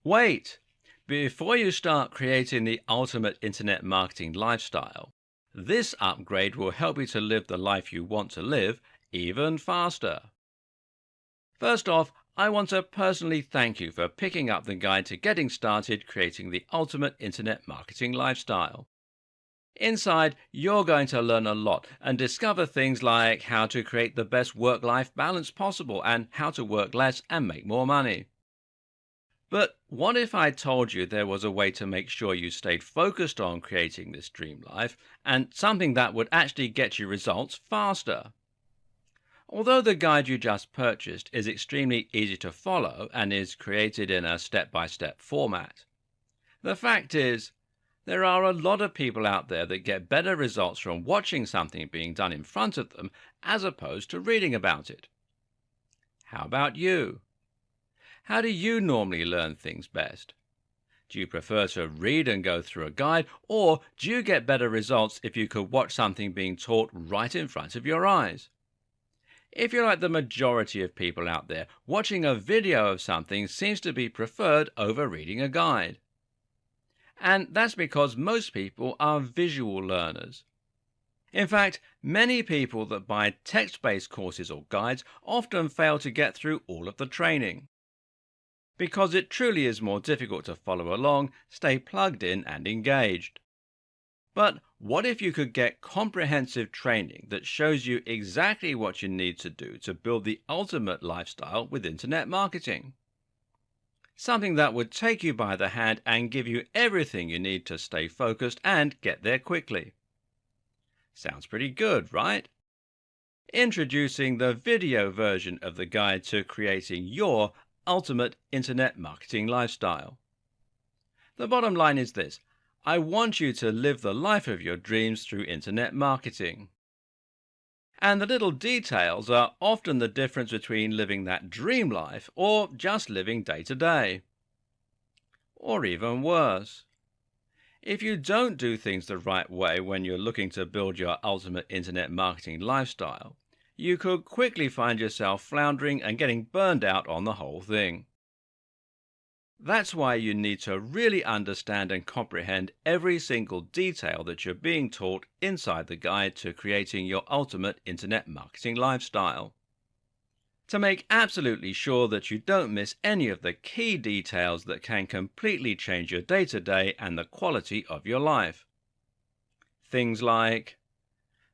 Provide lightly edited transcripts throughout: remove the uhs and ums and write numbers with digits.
Wait! Before you start creating the ultimate internet marketing lifestyle, this upgrade will help you to live the life you want to live even faster. First off, I want to personally thank you for picking up the guide to getting started creating the ultimate internet marketing lifestyle. Inside, you're going to learn a lot and discover things like how to create the best work-life balance possible and how to work less and make more money. But what if I told you there was a way to make sure you stayed focused on creating this dream life and something that would actually get you results faster? Although the guide you just purchased is extremely easy to follow and is created in a step-by-step format, the fact is, there are a lot of people out there that get better results from watching something being done in front of them as opposed to reading about it. How about you? How do you normally learn things best? Do you prefer to read and go through a guide, or do you get better results if you could watch something being taught right in front of your eyes? If you're like the majority of people out there, watching a video of something seems to be preferred over reading a guide. And that's because most people are visual learners. In fact, many people that buy text-based courses or guides often fail to get through all of the training, because it truly is more difficult to follow along, stay plugged in and engaged. But what if you could get comprehensive training that shows you exactly what you need to do to build the ultimate lifestyle with internet marketing? Something that would take you by the hand and give you everything you need to stay focused and get there quickly. Sounds pretty good, right? Introducing the video version of the guide to creating your ultimate internet marketing lifestyle. The bottom line is this: I want you to live the life of your dreams through internet marketing. And the little details are often the difference between living that dream life or just living day to day. Or even worse. If you don't do things the right way when you're looking to build your ultimate internet marketing lifestyle, you could quickly find yourself floundering and getting burned out on the whole thing. That's why you need to really understand and comprehend every single detail that you're being taught inside the guide to creating your ultimate internet marketing lifestyle. To make absolutely sure that you don't miss any of the key details that can completely change your day-to-day and the quality of your life. Things like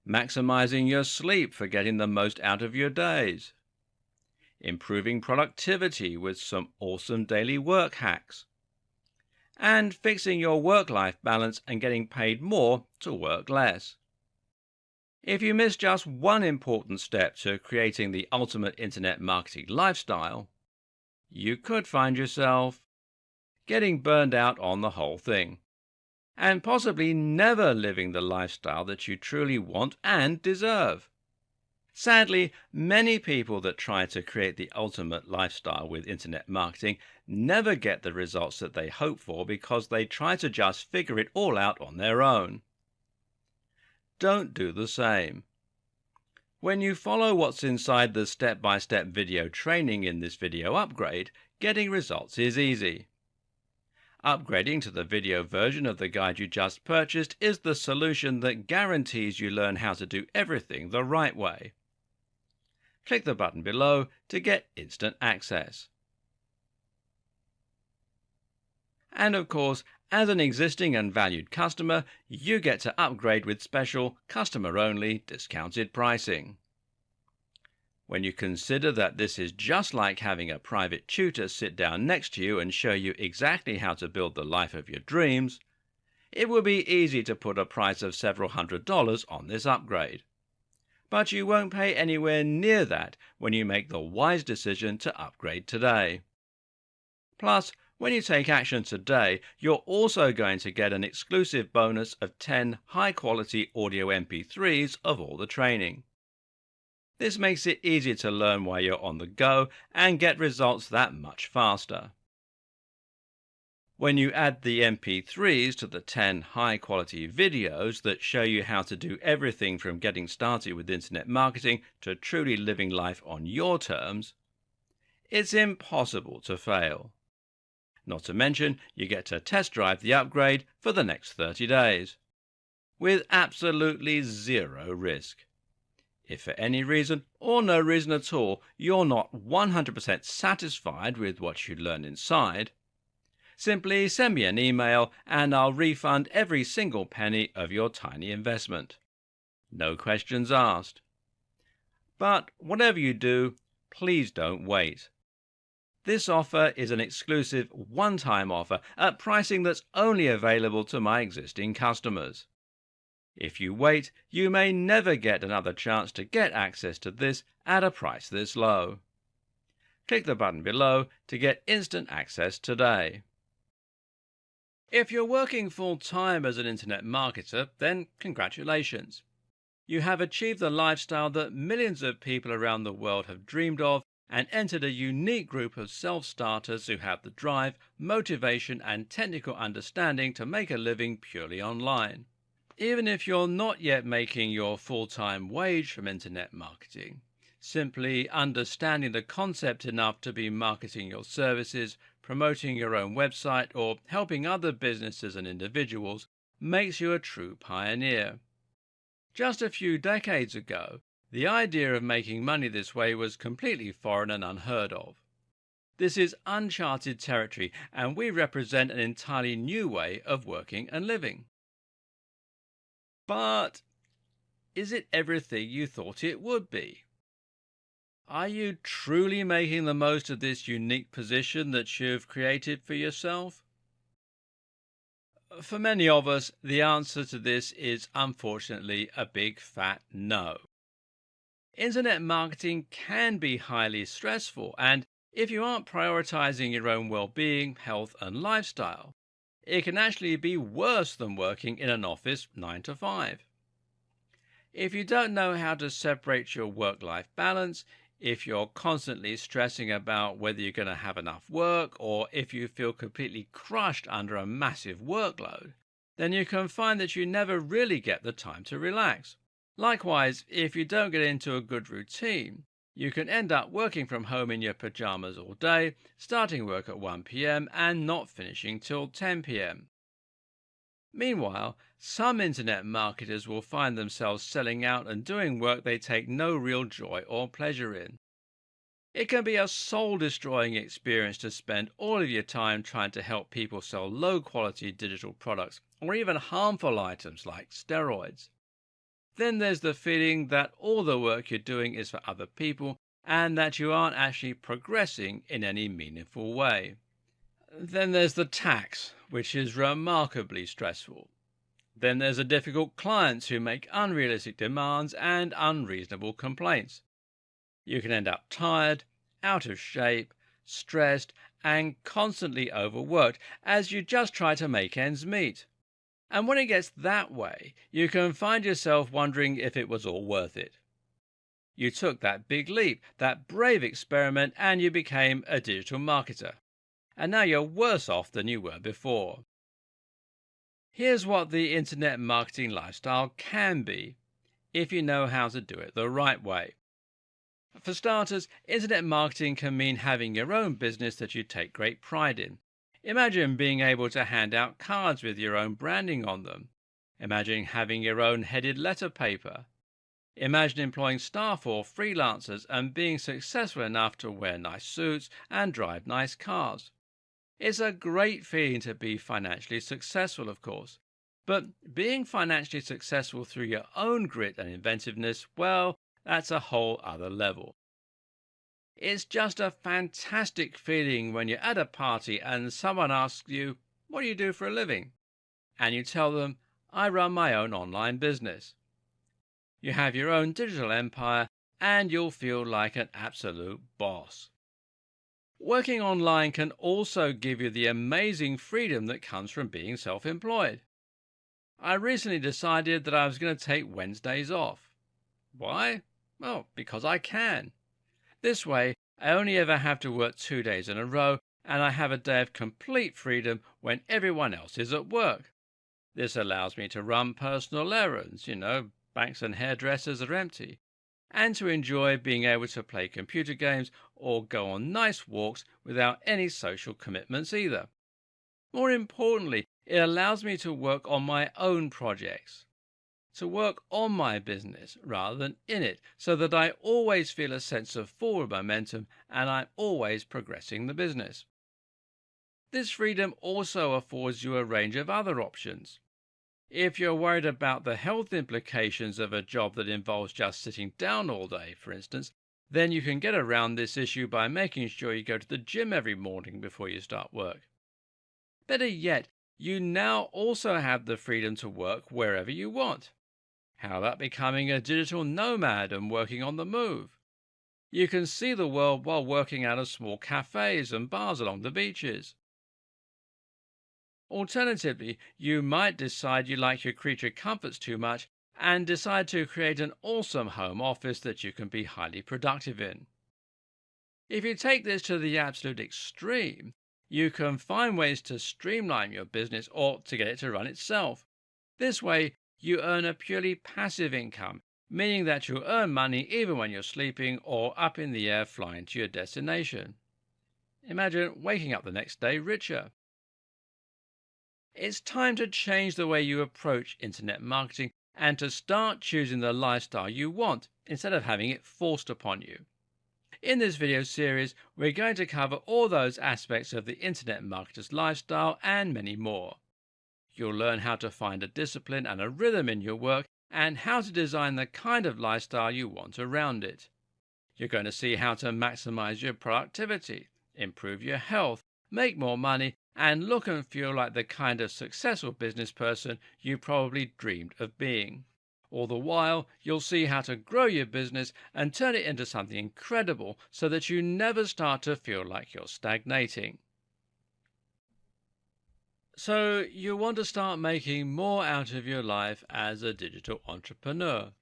maximizing your sleep for getting the most out of your days, improving productivity with some awesome daily work hacks, and fixing your work-life balance and getting paid more to work less. If you miss just one important step to creating the ultimate internet marketing lifestyle, you could find yourself getting burned out on the whole thing, and possibly never living the lifestyle that you truly want and deserve. Sadly, many people that try to create the ultimate lifestyle with internet marketing never get the results that they hope for because they try to just figure it all out on their own. Don't do the same. When you follow what's inside the step-by-step video training in this video upgrade, getting results is easy. Upgrading to the video version of the guide you just purchased is the solution that guarantees you learn how to do everything the right way. Click the button below to get instant access. And of course, as an existing and valued customer, you get to upgrade with special, customer-only, discounted pricing. When you consider that this is just like having a private tutor sit down next to you and show you exactly how to build the life of your dreams, it would be easy to put a price of several $100s on this upgrade. But you won't pay anywhere near that when you make the wise decision to upgrade today. Plus, when you take action today, you're also going to get an exclusive bonus of 10 high-quality audio MP3s of all the training. This makes it easier to learn while you're on the go and get results that much faster. When you add the MP3s to the 10 high-quality videos that show you how to do everything from getting started with internet marketing to truly living life on your terms, it's impossible to fail. Not to mention, you get to test drive the upgrade for the next 30 days, with absolutely zero risk. If for any reason, or no reason at all, you're not 100% satisfied with what you learn inside, simply send me an email and I'll refund every single penny of your tiny investment. No questions asked. But whatever you do, please don't wait. This offer is an exclusive one-time offer at pricing that's only available to my existing customers. If you wait, you may never get another chance to get access to this at a price this low. Click the button below to get instant access today. If you're working full-time as an internet marketer, then congratulations. You have achieved the lifestyle that millions of people around the world have dreamed of and entered a unique group of self-starters who have the drive, motivation, and technical understanding to make a living purely online. Even if you're not yet making your full-time wage from internet marketing, simply understanding the concept enough to be marketing your services, promoting your own website, or helping other businesses and individuals makes you a true pioneer. Just a few decades ago, the idea of making money this way was completely foreign and unheard of. This is uncharted territory, and we represent an entirely new way of working and living. But is it everything you thought it would be? Are you truly making the most of this unique position that you've created for yourself? For many of us, the answer to this is unfortunately a big fat no. Internet marketing can be highly stressful, and if you aren't prioritizing your own well-being, health, and lifestyle, it can actually be worse than working in an office 9 to 5. If you don't know how to separate your work-life balance, if you're constantly stressing about whether you're going to have enough work, or if you feel completely crushed under a massive workload, then you can find that you never really get the time to relax. Likewise, if you don't get into a good routine, you can end up working from home in your pajamas all day, starting work at 1 p.m. and not finishing till 10 p.m. Meanwhile, some internet marketers will find themselves selling out and doing work they take no real joy or pleasure in. It can be a soul-destroying experience to spend all of your time trying to help people sell low-quality digital products or even harmful items like steroids. Then there's the feeling that all the work you're doing is for other people and that you aren't actually progressing in any meaningful way. Then there's the tax, which is remarkably stressful. Then there's the difficult clients who make unrealistic demands and unreasonable complaints. You can end up tired, out of shape, stressed, and constantly overworked as you just try to make ends meet. And when it gets that way, you can find yourself wondering if it was all worth it. You took that big leap, that brave experiment, and you became a digital marketer. And now you're worse off than you were before. Here's what the internet marketing lifestyle can be, if you know how to do it the right way. For starters, internet marketing can mean having your own business that you take great pride in. Imagine being able to hand out cards with your own branding on them. Imagine having your own headed letter paper. Imagine employing staff or freelancers and being successful enough to wear nice suits and drive nice cars. It's a great feeling to be financially successful, of course. But being financially successful through your own grit and inventiveness, well, that's a whole other level. It's just a fantastic feeling when you're at a party and someone asks you, "What do you do for a living?" And you tell them, "I run my own online business." You have your own digital empire and you'll feel like an absolute boss. Working online can also give you the amazing freedom that comes from being self-employed. I recently decided that I was going to take Wednesdays off. Why? Well, because I can. This way, I only ever have to work 2 days in a row, and I have a day of complete freedom when everyone else is at work. This allows me to run personal errands, banks and hairdressers are empty, and to enjoy being able to play computer games or go on nice walks without any social commitments either. More importantly, it allows me to work on my own projects, to work on my business rather than in it, so that I always feel a sense of forward momentum and I'm always progressing the business. This freedom also affords you a range of other options. If you're worried about the health implications of a job that involves just sitting down all day, for instance, then you can get around this issue by making sure you go to the gym every morning before you start work. Better yet, you now also have the freedom to work wherever you want. How about becoming a digital nomad and working on the move? You can see the world while working out of small cafes and bars along the beaches. Alternatively, you might decide you like your creature comforts too much and decide to create an awesome home office that you can be highly productive in. If you take this to the absolute extreme, you can find ways to streamline your business or to get it to run itself. This way, you earn a purely passive income, meaning that you earn money even when you're sleeping or up in the air flying to your destination. Imagine waking up the next day richer. It's time to change the way you approach internet marketing and to start choosing the lifestyle you want instead of having it forced upon you. In this video series, we're going to cover all those aspects of the internet marketer's lifestyle and many more. You'll learn how to find a discipline and a rhythm in your work and how to design the kind of lifestyle you want around it. You're going to see how to maximize your productivity, improve your health, make more money, and look and feel like the kind of successful business person you probably dreamed of being. All the while, you'll see how to grow your business and turn it into something incredible so that you never start to feel like you're stagnating. So, you want to start making more out of your life as a digital entrepreneur.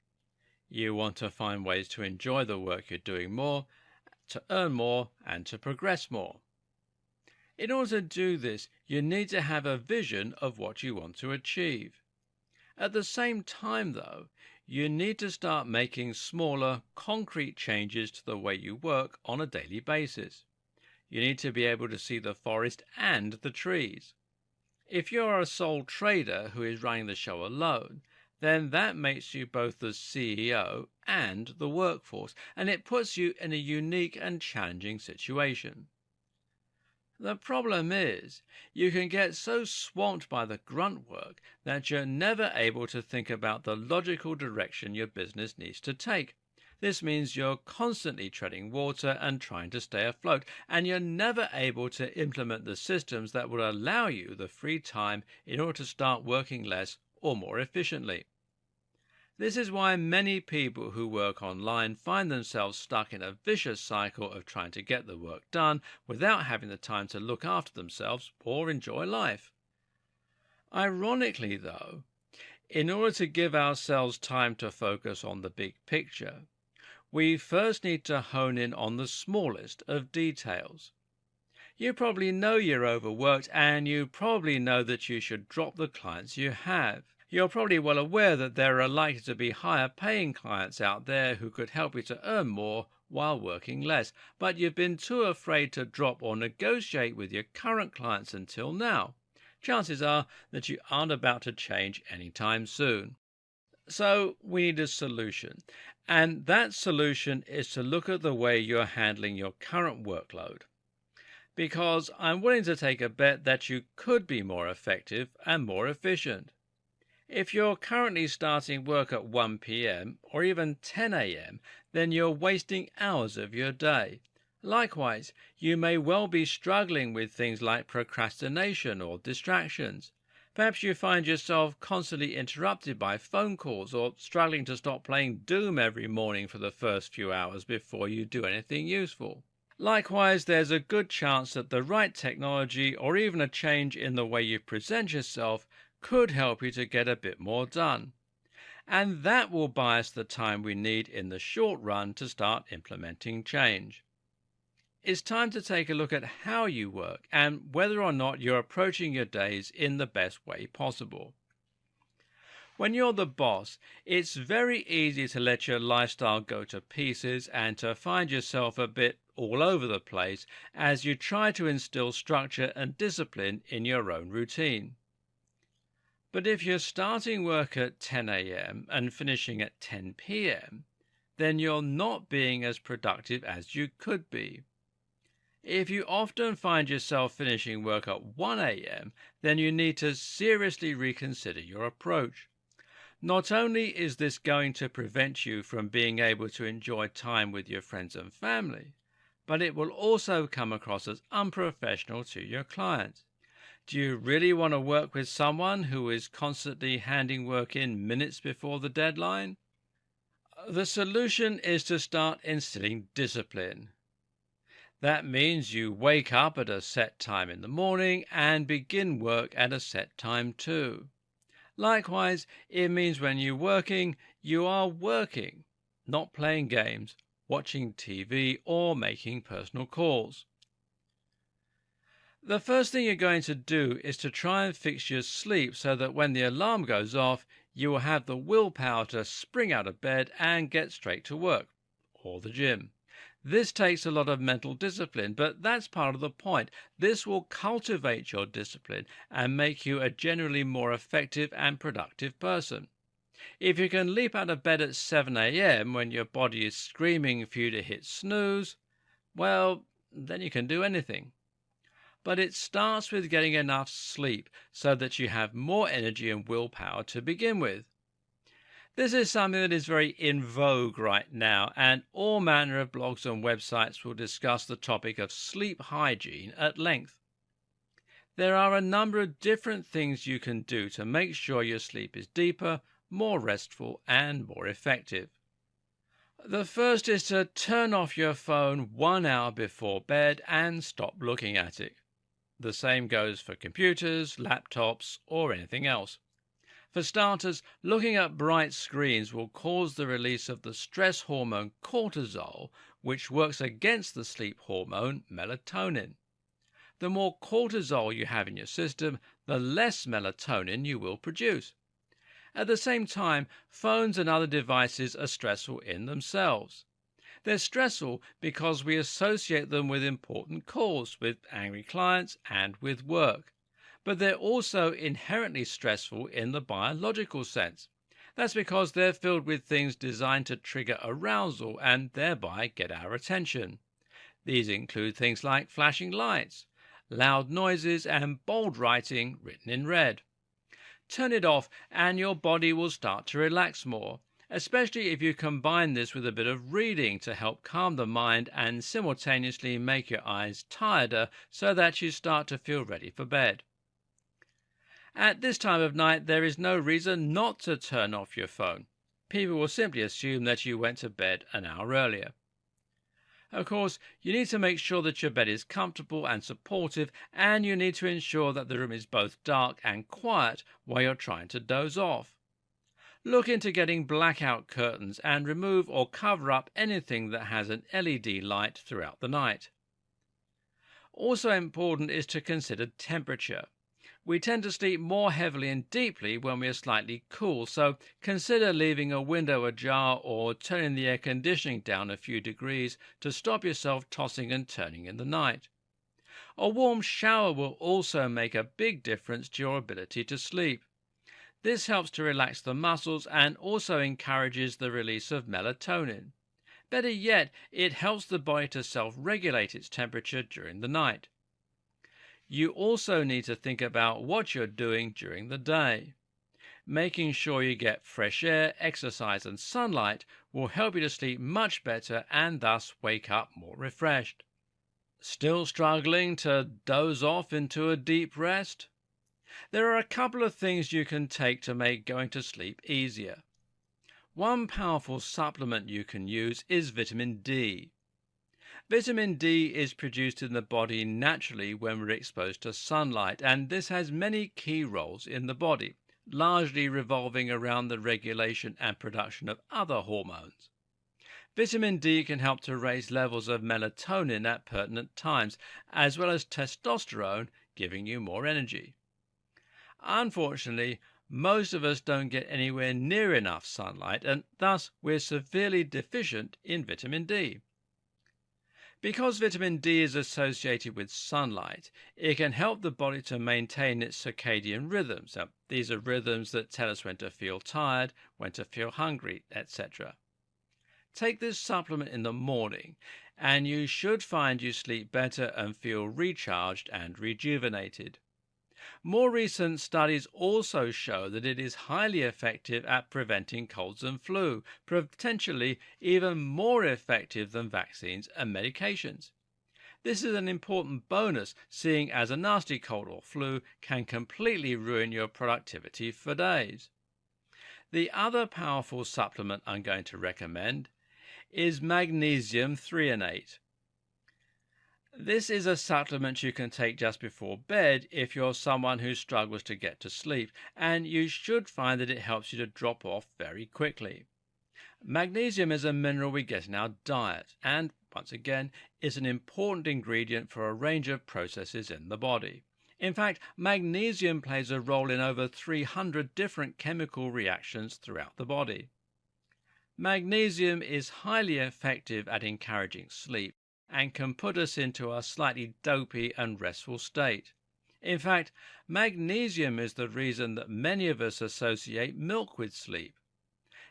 You want to find ways to enjoy the work you're doing more, to earn more, and to progress more. In order to do this, you need to have a vision of what you want to achieve. At the same time, though, you need to start making smaller, concrete changes to the way you work on a daily basis. You need to be able to see the forest and the trees. If you're a sole trader who is running the show alone, then that makes you both the CEO and the workforce, and it puts you in a unique and challenging situation. The problem is, you can get so swamped by the grunt work that you're never able to think about the logical direction your business needs to take. This means you're constantly treading water and trying to stay afloat, and you're never able to implement the systems that will allow you the free time in order to start working less or more efficiently. This is why many people who work online find themselves stuck in a vicious cycle of trying to get the work done without having the time to look after themselves or enjoy life. Ironically, though, in order to give ourselves time to focus on the big picture, we first need to hone in on the smallest of details. You probably know you're overworked, and you probably know that you should drop the clients you have. You're probably well aware that there are likely to be higher paying clients out there who could help you to earn more while working less, but you've been too afraid to drop or negotiate with your current clients until now. Chances are that you aren't about to change anytime soon. So we need a solution, and that solution is to look at the way you're handling your current workload. Because I'm willing to take a bet that you could be more effective and more efficient. If you're currently starting work at 1 p.m. or even 10 a.m., then you're wasting hours of your day. Likewise, you may well be struggling with things like procrastination or distractions. Perhaps you find yourself constantly interrupted by phone calls or struggling to stop playing Doom every morning for the first few hours before you do anything useful. Likewise, there's a good chance that the right technology or even a change in the way you present yourself could help you to get a bit more done. And that will buy us the time we need in the short run to start implementing change. It's time to take a look at how you work and whether or not you're approaching your days in the best way possible. When you're the boss, it's very easy to let your lifestyle go to pieces and to find yourself a bit all over the place as you try to instill structure and discipline in your own routine. But if you're starting work at 10 a.m. and finishing at 10 p.m., then you're not being as productive as you could be. If you often find yourself finishing work at 1 a.m., then you need to seriously reconsider your approach. Not only is this going to prevent you from being able to enjoy time with your friends and family, but it will also come across as unprofessional to your clients. Do you really want to work with someone who is constantly handing work in minutes before the deadline? The solution is to start instilling discipline. That means you wake up at a set time in the morning and begin work at a set time too. Likewise, it means when you're working, you are working, not playing games, watching TV, or making personal calls. The first thing you're going to do is to try and fix your sleep so that when the alarm goes off, you will have the willpower to spring out of bed and get straight to work or the gym. This takes a lot of mental discipline, but that's part of the point. This will cultivate your discipline and make you a generally more effective and productive person. If you can leap out of bed at 7 a.m. when your body is screaming for you to hit snooze, well, then you can do anything. But it starts with getting enough sleep so that you have more energy and willpower to begin with. This is something that is very in vogue right now, and all manner of blogs and websites will discuss the topic of sleep hygiene at length. There are a number of different things you can do to make sure your sleep is deeper, more restful, and more effective. The first is to turn off your phone 1 hour before bed and stop looking at it. The same goes for computers, laptops, or anything else. For starters, looking at bright screens will cause the release of the stress hormone cortisol, which works against the sleep hormone melatonin. The more cortisol you have in your system, the less melatonin you will produce. At the same time, phones and other devices are stressful in themselves. They're stressful because we associate them with important calls, with angry clients, and with work. But they're also inherently stressful in the biological sense. That's because they're filled with things designed to trigger arousal and thereby get our attention. These include things like flashing lights, loud noises, and bold writing written in red. Turn it off and your body will start to relax more, especially if you combine this with a bit of reading to help calm the mind and simultaneously make your eyes tireder so that you start to feel ready for bed. At this time of night, there is no reason not to turn off your phone. People will simply assume that you went to bed an hour earlier. Of course, you need to make sure that your bed is comfortable and supportive, and you need to ensure that the room is both dark and quiet while you're trying to doze off. Look into getting blackout curtains and remove or cover up anything that has an LED light throughout the night. Also important is to consider temperature. We tend to sleep more heavily and deeply when we are slightly cool, so consider leaving a window ajar or turning the air conditioning down a few degrees to stop yourself tossing and turning in the night. A warm shower will also make a big difference to your ability to sleep. This helps to relax the muscles and also encourages the release of melatonin. Better yet, it helps the body to self-regulate its temperature during the night. You also need to think about what you're doing during the day. Making sure you get fresh air, exercise, and sunlight will help you to sleep much better and thus wake up more refreshed. Still struggling to doze off into a deep rest? There are a couple of things you can take to make going to sleep easier. One powerful supplement you can use is vitamin D. Vitamin D is produced in the body naturally when we're exposed to sunlight, and this has many key roles in the body, largely revolving around the regulation and production of other hormones. Vitamin D can help to raise levels of melatonin at pertinent times, as well as testosterone, giving you more energy. Unfortunately, most of us don't get anywhere near enough sunlight, and thus we're severely deficient in vitamin D. Because vitamin D is associated with sunlight, it can help the body to maintain its circadian rhythms. Now, these are rhythms that tell us when to feel tired, when to feel hungry, etc. Take this supplement in the morning, and you should find you sleep better and feel recharged and rejuvenated. More recent studies also show that it is highly effective at preventing colds and flu, potentially even more effective than vaccines and medications. This is an important bonus, seeing as a nasty cold or flu can completely ruin your productivity for days. The other powerful supplement I'm going to recommend is magnesium threonate. This is a supplement you can take just before bed if you're someone who struggles to get to sleep, and you should find that it helps you to drop off very quickly. Magnesium is a mineral we get in our diet, and once again is an important ingredient for a range of processes in the body. In fact, magnesium plays a role in over 300 different chemical reactions throughout the body. Magnesium is highly effective at encouraging sleep and can put us into a slightly dopey and restful state. In fact, magnesium is the reason that many of us associate milk with sleep.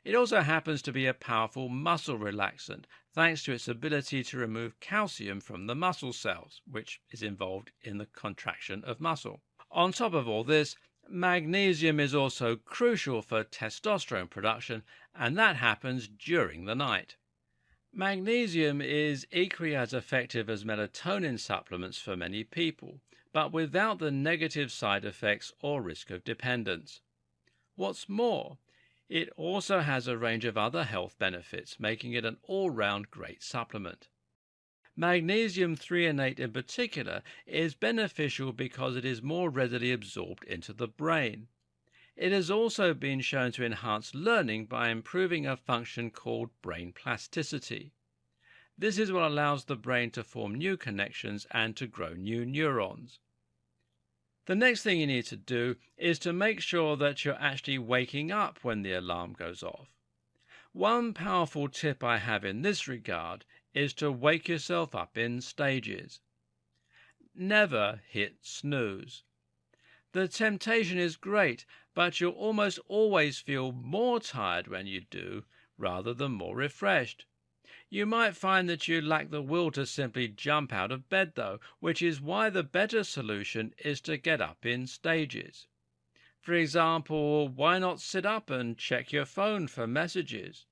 It also happens to be a powerful muscle relaxant, thanks to its ability to remove calcium from the muscle cells, which is involved in the contraction of muscle. On top of all this, magnesium is also crucial for testosterone production, and that happens during the night. Magnesium is equally as effective as melatonin supplements for many people, but without the negative side effects or risk of dependence. What's more, it also has a range of other health benefits, making it an all-round great supplement. Magnesium threonate in particular is beneficial because it is more readily absorbed into the brain. It has also been shown to enhance learning by improving a function called brain plasticity. This is what allows the brain to form new connections and to grow new neurons. The next thing you need to do is to make sure that you're actually waking up when the alarm goes off. One powerful tip I have in this regard is to wake yourself up in stages. Never hit snooze. The temptation is great, but you'll almost always feel more tired when you do, rather than more refreshed. You might find that you lack the will to simply jump out of bed though, which is why the better solution is to get up in stages. For example, why not sit up and check your phone for messages?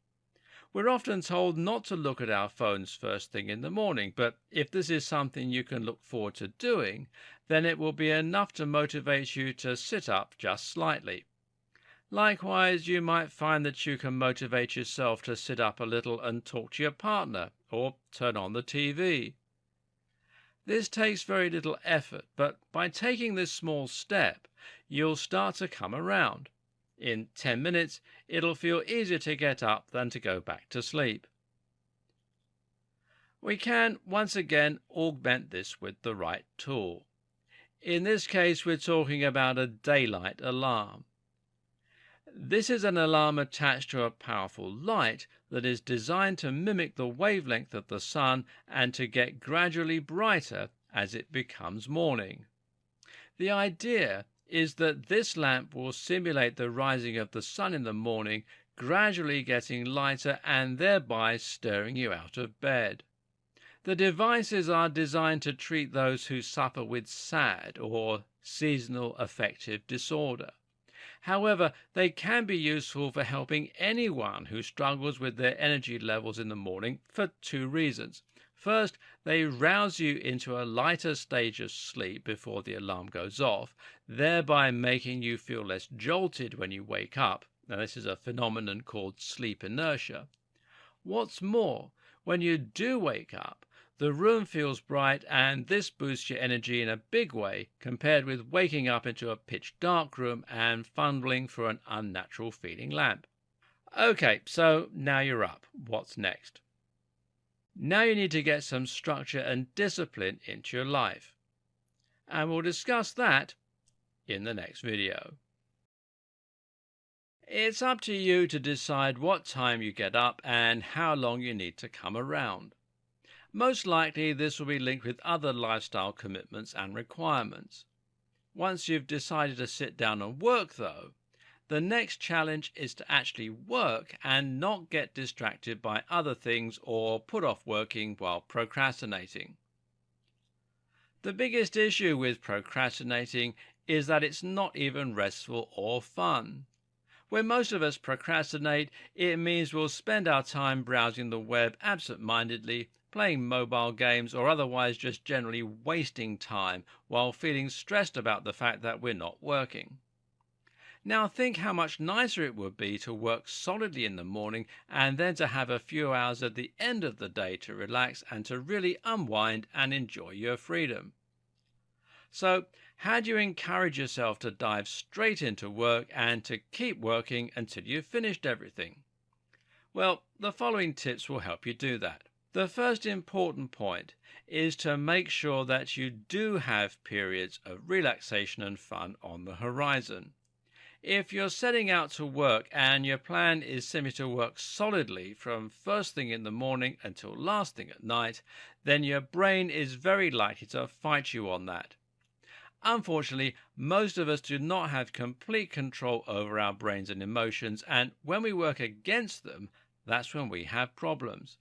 We're often told not to look at our phones first thing in the morning, but if this is something you can look forward to doing, then it will be enough to motivate you to sit up just slightly. Likewise, you might find that you can motivate yourself to sit up a little and talk to your partner, or turn on the TV. This takes very little effort, but by taking this small step, you'll start to come around. In 10 minutes, it'll feel easier to get up than to go back to sleep. We can, once again, augment this with the right tool. In this case, we're talking about a daylight alarm. This is an alarm attached to a powerful light that is designed to mimic the wavelength of the sun and to get gradually brighter as it becomes morning. The idea is that this lamp will simulate the rising of the sun in the morning, gradually getting lighter and thereby stirring you out of bed. The devices are designed to treat those who suffer with SAD, or seasonal affective disorder. However, they can be useful for helping anyone who struggles with their energy levels in the morning for two reasons. First, they rouse you into a lighter stage of sleep before the alarm goes off, thereby making you feel less jolted when you wake up. Now, this is a phenomenon called sleep inertia. What's more, when you do wake up, the room feels bright, and this boosts your energy in a big way compared with waking up into a pitch dark room and fumbling for an unnatural feeling lamp. Okay, so now you're up. What's next? Now you need to get some structure and discipline into your life. And we'll discuss that in the next video. It's up to you to decide what time you get up and how long you need to come around. Most likely, this will be linked with other lifestyle commitments and requirements. Once you've decided to sit down and work, though, the next challenge is to actually work and not get distracted by other things or put off working while procrastinating. The biggest issue with procrastinating is that it's not even restful or fun. When most of us procrastinate, it means we'll spend our time browsing the web absent-mindedly, playing mobile games, or otherwise just generally wasting time while feeling stressed about the fact that we're not working. Now think how much nicer it would be to work solidly in the morning and then to have a few hours at the end of the day to relax and to really unwind and enjoy your freedom. So, how do you encourage yourself to dive straight into work and to keep working until you've finished everything? Well, the following tips will help you do that. The first important point is to make sure that you do have periods of relaxation and fun on the horizon. If you're setting out to work and your plan is simply to work solidly from first thing in the morning until last thing at night, then your brain is very likely to fight you on that. Unfortunately, most of us do not have complete control over our brains and emotions, and when we work against them, that's when we have problems.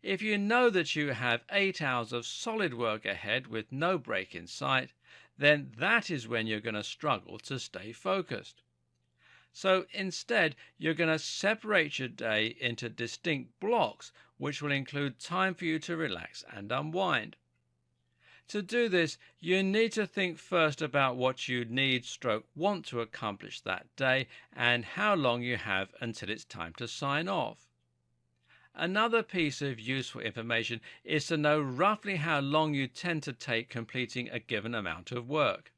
If you know that you have 8 hours of solid work ahead with no break in sight, then that is when you're going to struggle to stay focused. So instead, you're going to separate your day into distinct blocks, which will include time for you to relax and unwind. To do this, you need to think first about what you want to accomplish that day and how long you have until it's time to sign off. Another piece of useful information is to know roughly how long you tend to take completing a given amount of work.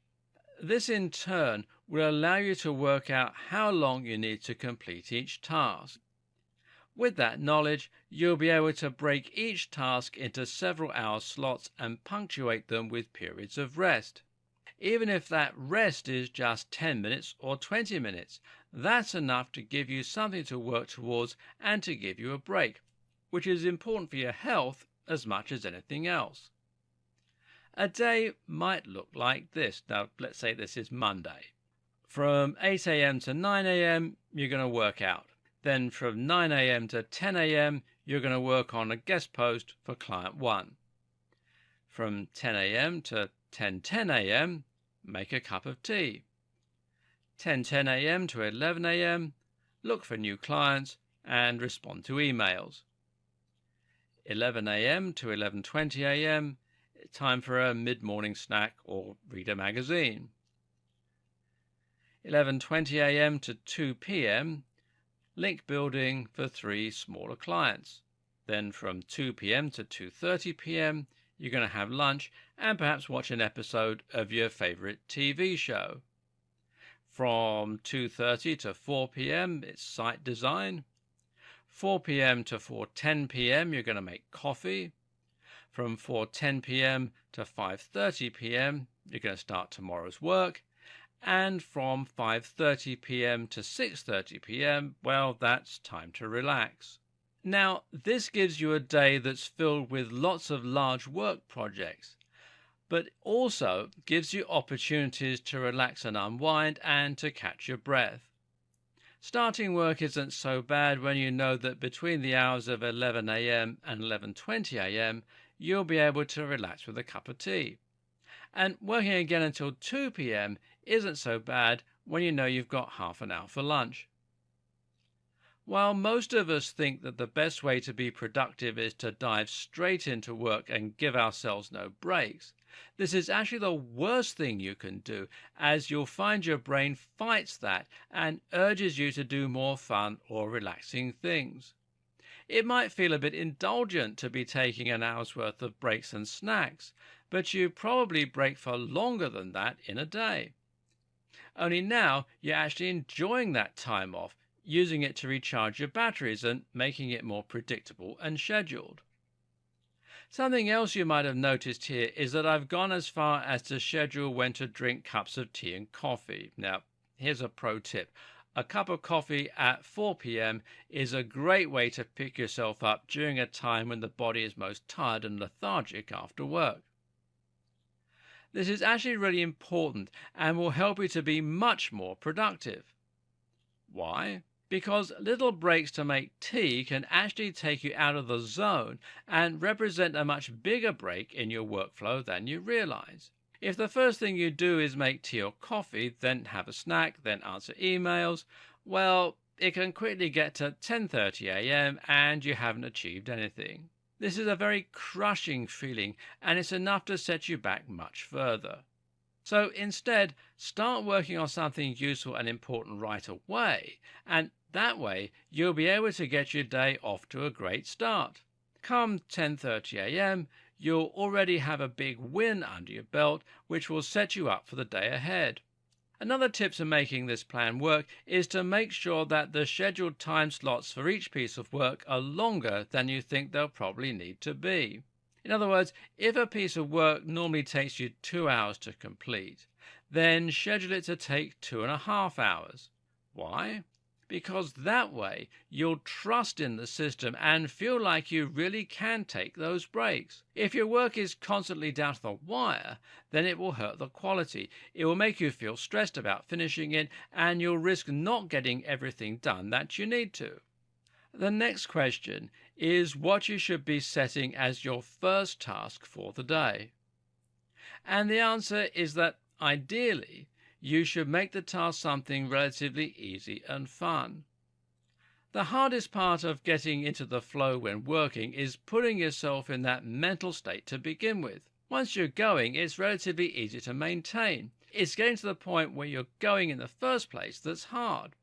This in turn will allow you to work out how long you need to complete each task. With that knowledge, you'll be able to break each task into several hour slots and punctuate them with periods of rest. Even if that rest is just 10 minutes or 20 minutes, that's enough to give you something to work towards and to give you a break, which is important for your health as much as anything else. A day might look like this. Now, let's say this is Monday. From 8 a.m. to 9 a.m., you're going to work out. Then from 9 a.m. to 10 a.m., you're going to work on a guest post for client 1. From 10 a.m. to 10:10 a.m., make a cup of tea. 10:10 a.m. to 11 a.m., look for new clients and respond to emails. 11 a.m. to 11:20 a.m., time for a mid-morning snack or read a magazine. 11:20 a.m. to 2 p.m., link building for 3 smaller clients. Then from 2 p.m. to 2:30 p.m., you're going to have lunch and perhaps watch an episode of your favorite TV show. From 2:30 to 4 p.m., it's site design. 4 p.m. to 4:10 p.m., you're going to make coffee. From 4:10 p.m. to 5:30 p.m., you're going to start tomorrow's work. And from 5:30 p.m. to 6:30 p.m., well, that's time to relax. Now, this gives you a day that's filled with lots of large work projects, but also gives you opportunities to relax and unwind and to catch your breath. Starting work isn't so bad when you know that between the hours of 11 a.m. and 11:20 a.m., you'll be able to relax with a cup of tea. And working again until 2 p.m. isn't so bad when you know you've got half an hour for lunch. While most of us think that the best way to be productive is to dive straight into work and give ourselves no breaks, this is actually the worst thing you can do, as you'll find your brain fights that and urges you to do more fun or relaxing things. It might feel a bit indulgent to be taking an hour's worth of breaks and snacks, but you probably break for longer than that in a day. Only now you're actually enjoying that time off, using it to recharge your batteries and making it more predictable and scheduled. Something else you might have noticed here is that I've gone as far as to schedule when to drink cups of tea and coffee. Now, here's a pro tip. A cup of coffee at 4 p.m. is a great way to pick yourself up during a time when the body is most tired and lethargic after work. This is actually really important and will help you to be much more productive. Why? Because little breaks to make tea can actually take you out of the zone and represent a much bigger break in your workflow than you realize. If the first thing you do is make tea or coffee, then have a snack, then answer emails, well, it can quickly get to 10:30 a.m. and you haven't achieved anything. This is a very crushing feeling, and it's enough to set you back much further. So instead, start working on something useful and important right away, and that way you'll be able to get your day off to a great start. Come 10:30 a.m., you'll already have a big win under your belt, which will set you up for the day ahead. Another tip to making this plan work is to make sure that the scheduled time slots for each piece of work are longer than you think they'll probably need to be. In other words, if a piece of work normally takes you 2 hours to complete, then schedule it to take 2.5 hours. Why? Because that way you'll trust in the system and feel like you really can take those breaks. If your work is constantly down to the wire, then it will hurt the quality. It will make you feel stressed about finishing it, and you'll risk not getting everything done that you need to. The next question is what you should be setting as your first task for the day. And the answer is that ideally, you should make the task something relatively easy and fun. The hardest part of getting into the flow when working is putting yourself in that mental state to begin with. Once you're going, it's relatively easy to maintain. It's getting to the point where you're going in the first place that's hard.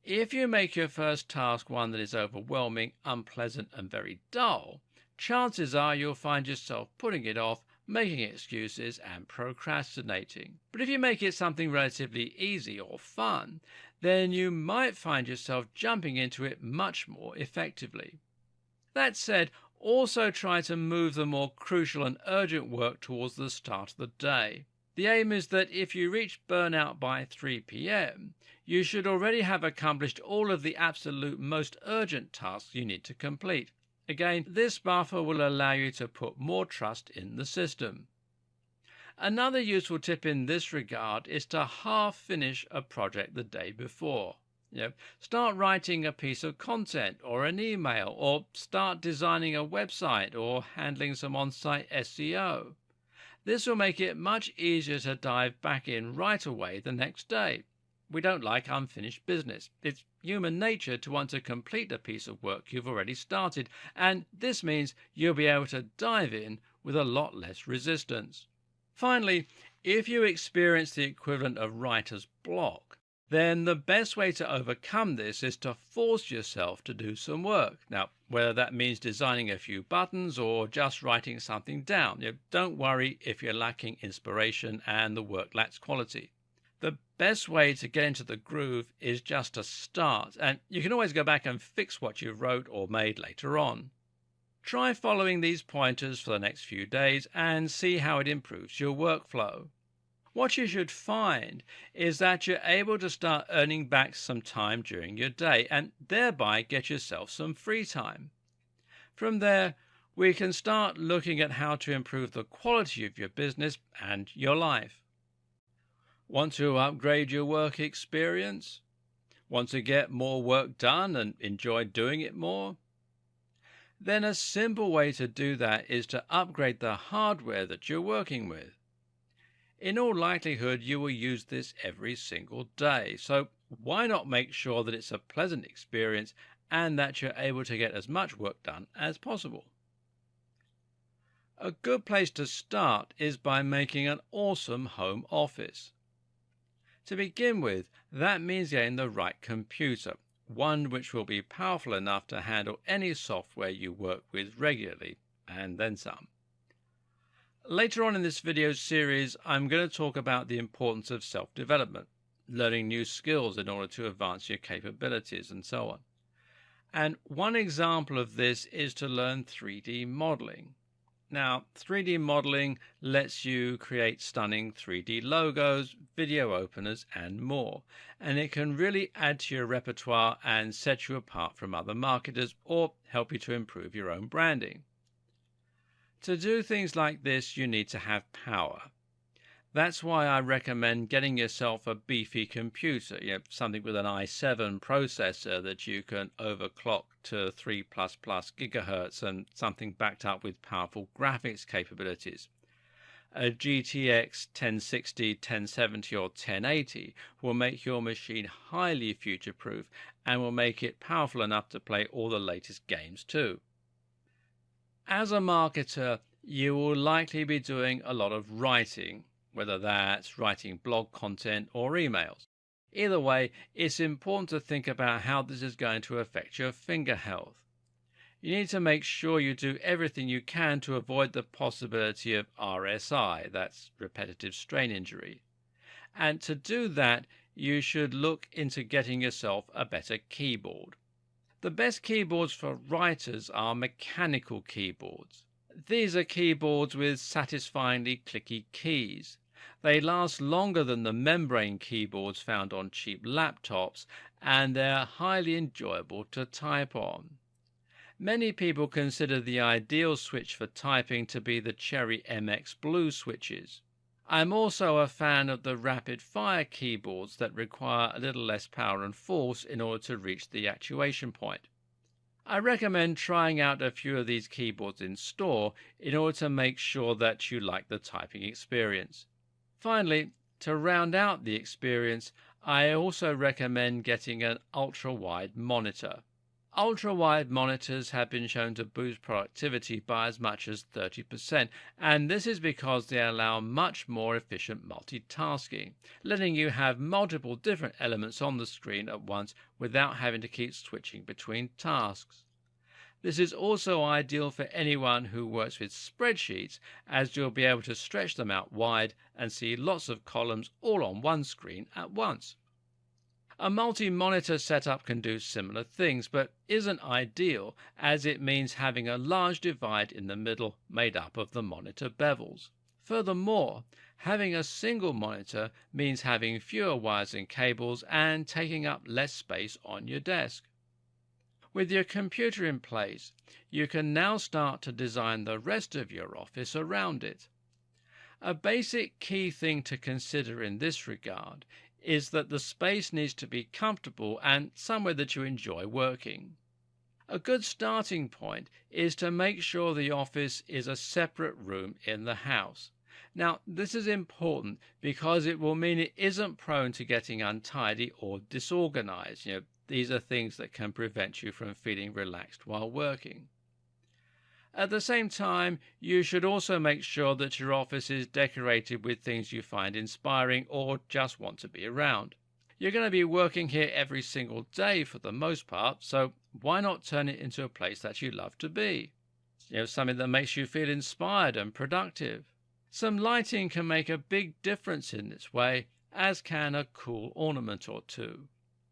If you make your first task one that is overwhelming, unpleasant, and very dull, chances are you'll find yourself putting it off, making excuses, and procrastinating. But if you make it something relatively easy or fun, then you might find yourself jumping into it much more effectively. That said, also try to move the more crucial and urgent work towards the start of the day. The aim is that if you reach burnout by 3 p.m., you should already have accomplished all of the absolute most urgent tasks you need to complete. Again, this buffer will allow you to put more trust in the system. Another useful tip in this regard is to half finish a project the day before. Start writing a piece of content or an email, or start designing a website or handling some on-site SEO. This will make it much easier to dive back in right away the next day. We don't like unfinished business. It's human nature to want to complete a piece of work you've already started, and this means you'll be able to dive in with a lot less resistance. Finally, if you experience the equivalent of writer's block, then the best way to overcome this is to force yourself to do some work. Now, whether that means designing a few buttons or just writing something down, don't worry if you're lacking inspiration and the work lacks quality. The best way to get into the groove is just to start, and you can always go back and fix what you wrote or made later on. Try following these pointers for the next few days and see how it improves your workflow. What you should find is that you're able to start earning back some time during your day and thereby get yourself some free time. From there, we can start looking at how to improve the quality of your business and your life. Want to upgrade your work experience? Want to get more work done and enjoy doing it more? Then a simple way to do that is to upgrade the hardware that you're working with. In all likelihood, you will use this every single day, so why not make sure that it's a pleasant experience and that you're able to get as much work done as possible? A good place to start is by making an awesome home office. To begin with, that means getting the right computer, one which will be powerful enough to handle any software you work with regularly, and then some. Later on in this video series, I'm going to talk about the importance of self-development, learning new skills in order to advance your capabilities, and so on. And one example of this is to learn 3D modeling. Now, 3D modeling lets you create stunning 3D logos, video openers, and more. And it can really add to your repertoire and set you apart from other marketers or help you to improve your own branding. To do things like this, you need to have power. That's why I recommend getting yourself a beefy computer, something with an i7 processor that you can overclock to 3 gigahertz and something backed up with powerful graphics capabilities. A GTX 1060, 1070 or 1080 will make your machine highly future-proof and will make it powerful enough to play all the latest games too. As a marketer, you will likely be doing a lot of writing, whether that's writing blog content or emails. Either way, it's important to think about how this is going to affect your finger health. You need to make sure you do everything you can to avoid the possibility of RSI, that's repetitive strain injury. And to do that, you should look into getting yourself a better keyboard. The best keyboards for writers are mechanical keyboards. These are keyboards with satisfyingly clicky keys. They last longer than the membrane keyboards found on cheap laptops, and they're highly enjoyable to type on. Many people consider the ideal switch for typing to be the Cherry MX Blue switches. I'm also a fan of the rapid-fire keyboards that require a little less power and force in order to reach the actuation point. I recommend trying out a few of these keyboards in store in order to make sure that you like the typing experience. Finally, to round out the experience, I also recommend getting an ultra-wide monitor. Ultra-wide monitors have been shown to boost productivity by as much as 30%, and this is because they allow much more efficient multitasking, letting you have multiple different elements on the screen at once without having to keep switching between tasks. This is also ideal for anyone who works with spreadsheets, as you'll be able to stretch them out wide and see lots of columns all on one screen at once. A multi-monitor setup can do similar things, but isn't ideal, as it means having a large divide in the middle made up of the monitor bevels. Furthermore, having a single monitor means having fewer wires and cables and taking up less space on your desk. With your computer in place, you can now start to design the rest of your office around it. A basic key thing to consider in this regard is that the space needs to be comfortable and somewhere that you enjoy working. A good starting point is to make sure the office is a separate room in the house. Now, this is important because it will mean it isn't prone to getting untidy or disorganized. These are things that can prevent you from feeling relaxed while working. At the same time, you should also make sure that your office is decorated with things you find inspiring or just want to be around. You're going to be working here every single day for the most part, so why not turn it into a place that you love to be? Something that makes you feel inspired and productive. Some lighting can make a big difference in this way, as can a cool ornament or two.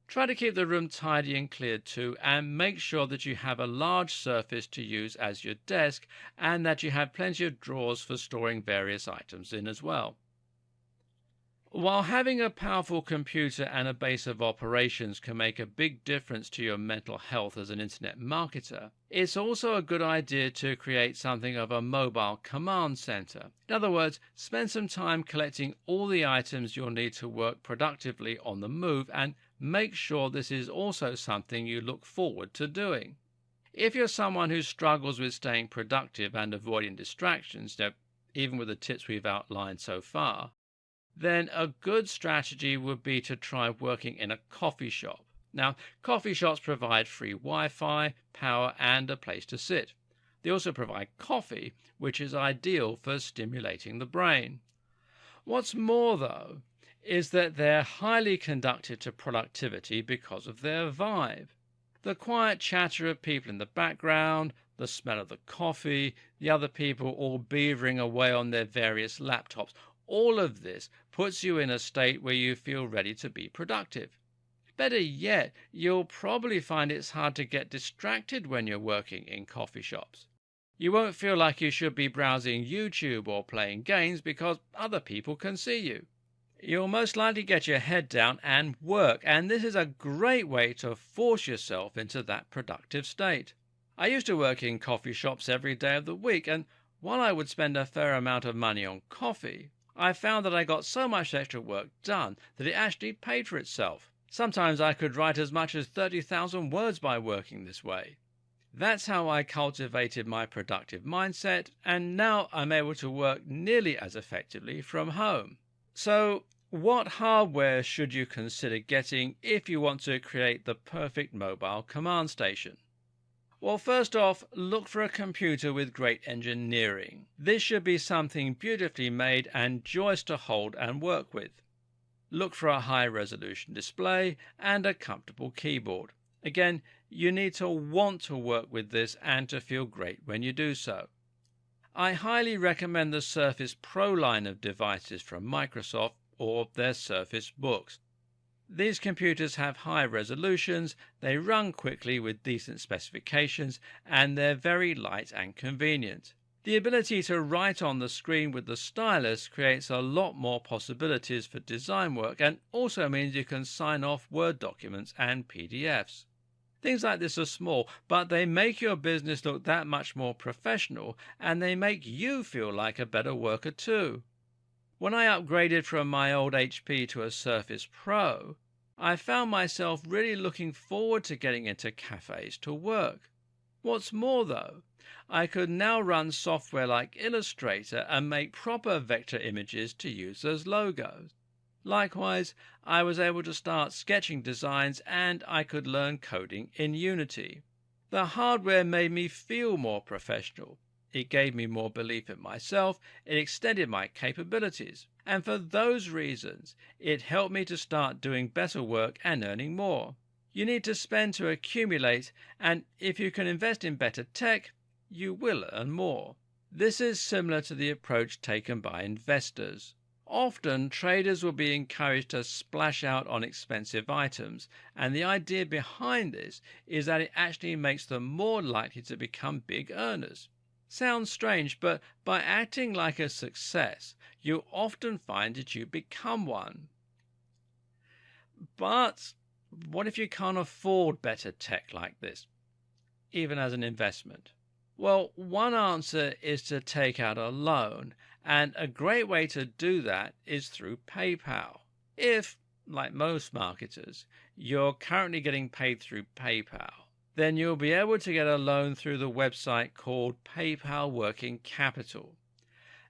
Try to keep the room tidy and clear too, and make sure that you have a large surface to use as your desk and that you have plenty of drawers for storing various items in as well. While having a powerful computer and a base of operations can make a big difference to your mental health as an internet marketer, it's also a good idea to create something of a mobile command center. In other words, spend some time collecting all the items you'll need to work productively on the move, and make sure this is also something you look forward to doing. If you're someone who struggles with staying productive and avoiding distractions, even with the tips we've outlined so far, then a good strategy would be to try working in a coffee shop. Now, coffee shops provide free Wi-Fi, power, and a place to sit. They also provide coffee, which is ideal for stimulating the brain. What's more, though, is that they're highly conducive to productivity because of their vibe. The quiet chatter of people in the background, the smell of the coffee, the other people all beavering away on their various laptops, all of this puts you in a state where you feel ready to be productive. Better yet, you'll probably find it's hard to get distracted when you're working in coffee shops. You won't feel like you should be browsing YouTube or playing games because other people can see you. You'll most likely get your head down and work, and this is a great way to force yourself into that productive state. I used to work in coffee shops every day of the week, and while I would spend a fair amount of money on coffee, I found that I got so much extra work done that it actually paid for itself. Sometimes I could write as much as 30,000 words by working this way. That's how I cultivated my productive mindset, and now I'm able to work nearly as effectively from home. So, what hardware should you consider getting if you want to create the perfect mobile command station? Well, first off, look for a computer with great engineering. This should be something beautifully made and joyous to hold and work with. Look for a high resolution display and a comfortable keyboard. Again, you need to want to work with this and to feel great when you do so. I highly recommend the Surface Pro line of devices from Microsoft or their Surface Books. These computers have high resolutions, they run quickly with decent specifications, and they're very light and convenient. The ability to write on the screen with the stylus creates a lot more possibilities for design work and also means you can sign off Word documents and PDFs. Things like this are small, but they make your business look that much more professional, and they make you feel like a better worker too. When I upgraded from my old HP to a Surface Pro, I found myself really looking forward to getting into cafes to work. What's more though, I could now run software like Illustrator and make proper vector images to use as logos. Likewise, I was able to start sketching designs and I could learn coding in Unity. The hardware made me feel more professional. It gave me more belief in myself, it extended my capabilities, and for those reasons, it helped me to start doing better work and earning more. You need to spend to accumulate, and if you can invest in better tech, you will earn more. This is similar to the approach taken by investors. Often, traders will be encouraged to splash out on expensive items, and the idea behind this is that it actually makes them more likely to become big earners. Sounds strange, but by acting like a success, you often find that you become one. But what if you can't afford better tech like this, even as an investment? Well, one answer is to take out a loan, and a great way to do that is through PayPal. If, like most marketers, you're currently getting paid through PayPal, then you'll be able to get a loan through the website called PayPal Working Capital.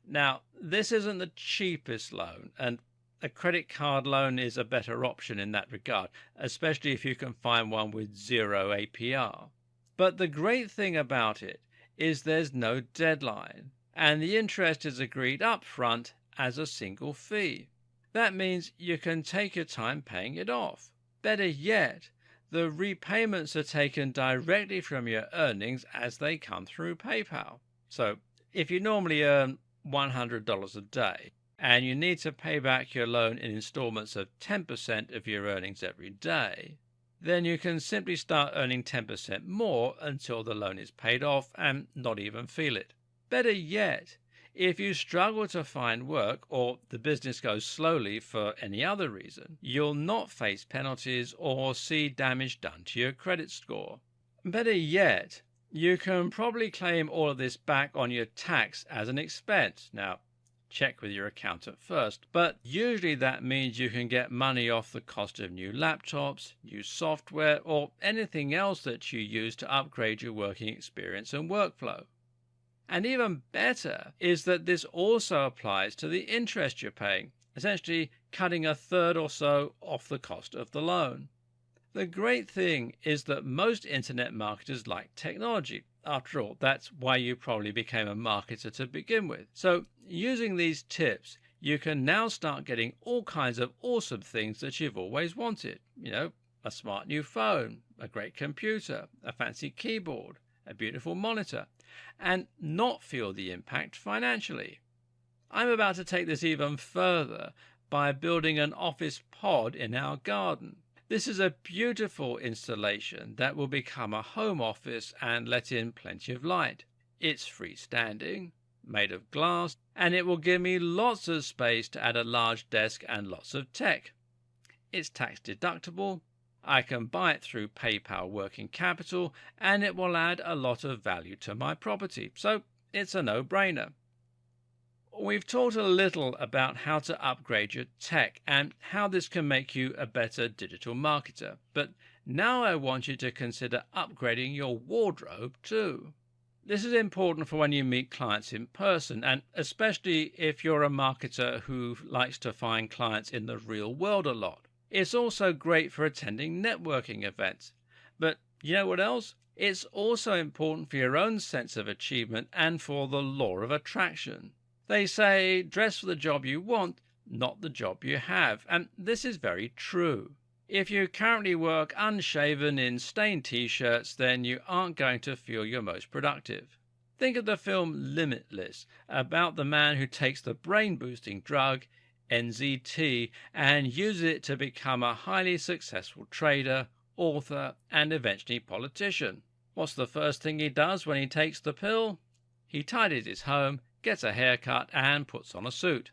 Now, this isn't the cheapest loan, and a credit card loan is a better option in that regard, especially if you can find one with zero APR. But the great thing about it is there's no deadline, and the interest is agreed up front as a single fee. That means you can take your time paying it off. Better yet, the repayments are taken directly from your earnings as they come through PayPal. So if you normally earn $100 a day and you need to pay back your loan in installments of 10% of your earnings every day, then you can simply start earning 10% more until the loan is paid off and not even feel it. Better yet, if you struggle to find work or the business goes slowly for any other reason, you'll not face penalties or see damage done to your credit score. Better yet, you can probably claim all of this back on your tax as an expense. Now, check with your accountant first, but usually that means you can get money off the cost of new laptops, new software, or anything else that you use to upgrade your working experience and workflow. And even better is that this also applies to the interest you're paying, essentially cutting a third or so off the cost of the loan. The great thing is that most internet marketers like technology. After all, that's why you probably became a marketer to begin with. So using these tips, you can now start getting all kinds of awesome things that you've always wanted. A smart new phone, a great computer, a fancy keyboard, a beautiful monitor, and not feel the impact financially. I'm about to take this even further by building an office pod in our garden. This is a beautiful installation that will become a home office and let in plenty of light. It's freestanding, made of glass, and it will give me lots of space to add a large desk and lots of tech. It's tax deductible. I can buy it through PayPal working capital, and it will add a lot of value to my property. So it's a no-brainer. We've talked a little about how to upgrade your tech and how this can make you a better digital marketer. But now I want you to consider upgrading your wardrobe too. This is important for when you meet clients in person, and especially if you're a marketer who likes to find clients in the real world a lot. It's also great for attending networking events. But you know what else? It's also important for your own sense of achievement and for the law of attraction. They say, dress for the job you want, not the job you have. And this is very true. If you currently work unshaven in stained t-shirts, then you aren't going to feel your most productive. Think of the film Limitless, about the man who takes the brain-boosting drug, NZT, and uses it to become a highly successful trader, author, and eventually politician. What's the first thing he does when he takes the pill? He tidies his home, gets a haircut, and puts on a suit.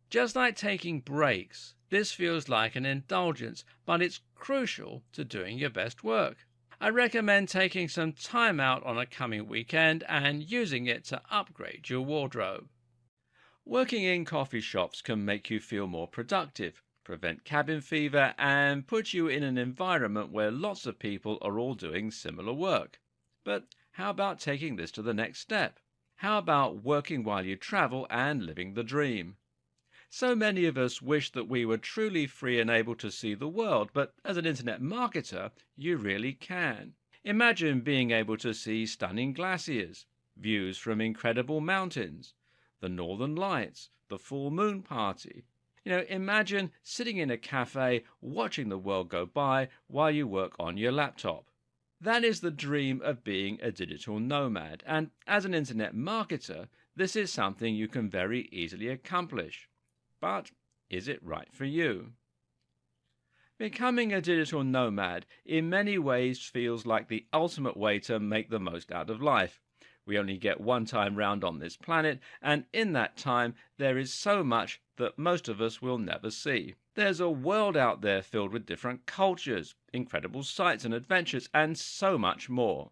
Just like taking breaks, this feels like an indulgence, but it's crucial to doing your best work. I recommend taking some time out on a coming weekend and using it to upgrade your wardrobe. Working in coffee shops can make you feel more productive, prevent cabin fever, and put you in an environment where lots of people are all doing similar work. But how about taking this to the next step? How about working while you travel and living the dream? So many of us wish that we were truly free and able to see the world, but as an internet marketer, you really can. Imagine being able to see stunning glaciers, views from incredible mountains, the northern lights, the full moon party. Imagine sitting in a cafe watching the world go by while you work on your laptop. That is the dream of being a digital nomad, and as an internet marketer, this is something you can very easily accomplish. But is it right for you? Becoming a digital nomad in many ways feels like the ultimate way to make the most out of life. We only get one time round on this planet, and in that time there is so much that most of us will never see. There's a world out there filled with different cultures, incredible sights and adventures, and so much more.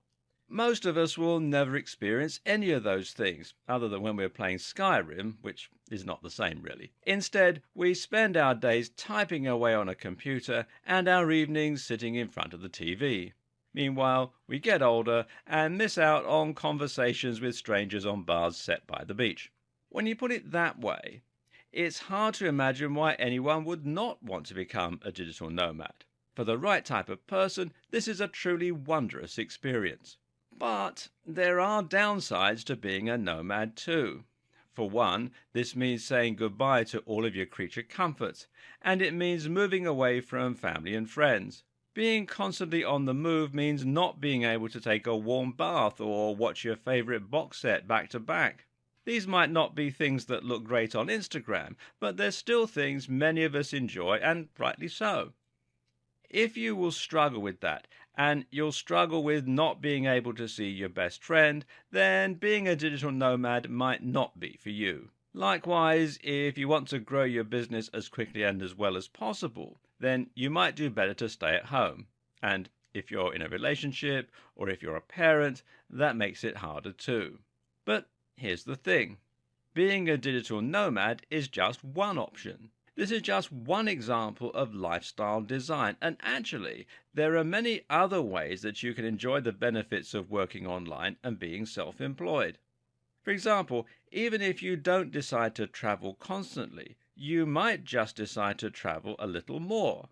Most of us will never experience any of those things, other than when we're playing Skyrim, which is not the same really. Instead, we spend our days typing away on a computer and our evenings sitting in front of the TV. Meanwhile, we get older and miss out on conversations with strangers on bars set by the beach. When you put it that way, it's hard to imagine why anyone would not want to become a digital nomad. For the right type of person, this is a truly wondrous experience. But there are downsides to being a nomad too. For one, this means saying goodbye to all of your creature comforts, and it means moving away from family and friends. Being constantly on the move means not being able to take a warm bath or watch your favorite box set back to back. These might not be things that look great on Instagram, but they're still things many of us enjoy, and rightly so. If you will struggle with that, and you'll struggle with not being able to see your best friend, then being a digital nomad might not be for you. Likewise, if you want to grow your business as quickly and as well as possible, then you might do better to stay at home. And if you're in a relationship, or if you're a parent, that makes it harder too. But here's the thing. Being a digital nomad is just one option. This is just one example of lifestyle design, and actually, there are many other ways that you can enjoy the benefits of working online and being self-employed. For example, even if you don't decide to travel constantly, you might just decide to travel a little more.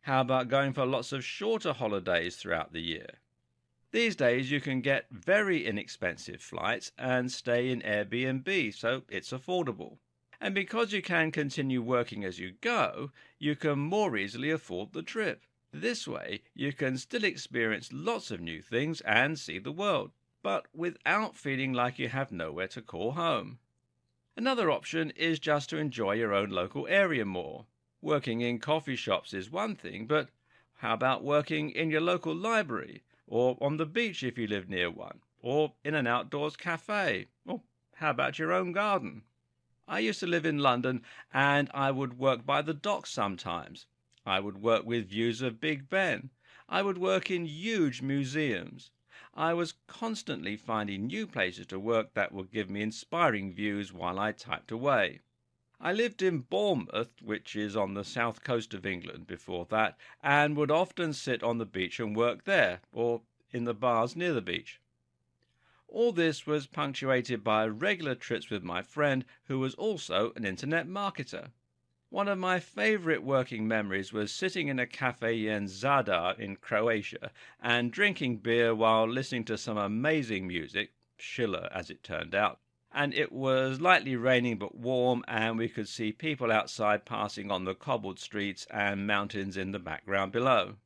How about going for lots of shorter holidays throughout the year? These days you can get very inexpensive flights and stay in Airbnb, so it's affordable. And because you can continue working as you go, you can more easily afford the trip. This way, you can still experience lots of new things and see the world, but without feeling like you have nowhere to call home. Another option is just to enjoy your own local area more. Working in coffee shops is one thing, but how about working in your local library, or on the beach if you live near one? or in an outdoors cafe, or how about your own garden? I used to live in London and I would work by the docks sometimes. I would work with views of Big Ben. I would work in huge museums. I was constantly finding new places to work that would give me inspiring views while I typed away. I lived in Bournemouth, which is on the south coast of England before that, and would often sit on the beach and work there, or in the bars near the beach. All this was punctuated by regular trips with my friend, who was also an internet marketer. One of my favourite working memories was sitting in a cafe in Zadar in Croatia and drinking beer while listening to some amazing music, Schiller as it turned out. And it was lightly raining but warm, and we could see people outside passing on the cobbled streets and mountains in the background below.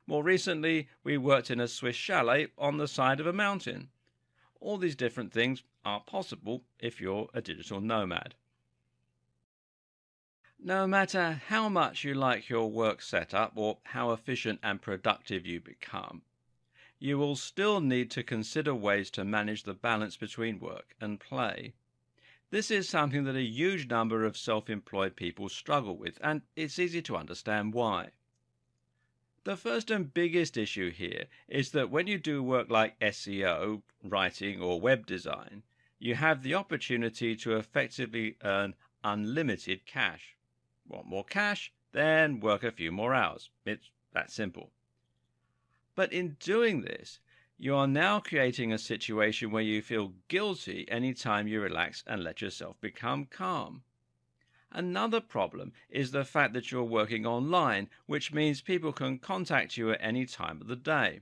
More recently, we worked in a Swiss chalet on the side of a mountain. All these different things are possible if you're a digital nomad. No matter how much you like your work setup or how efficient and productive you become, you will still need to consider ways to manage the balance between work and play. This is something that a huge number of self-employed people struggle with, and it's easy to understand why. The first and biggest issue here is that when you do work like SEO, writing, or web design, you have the opportunity to effectively earn unlimited cash. Want more cash? Then work a few more hours. It's that simple. But in doing this, you are now creating a situation where you feel guilty any time you relax and let yourself become calm. Another problem is the fact that you're working online, which means people can contact you at any time of the day.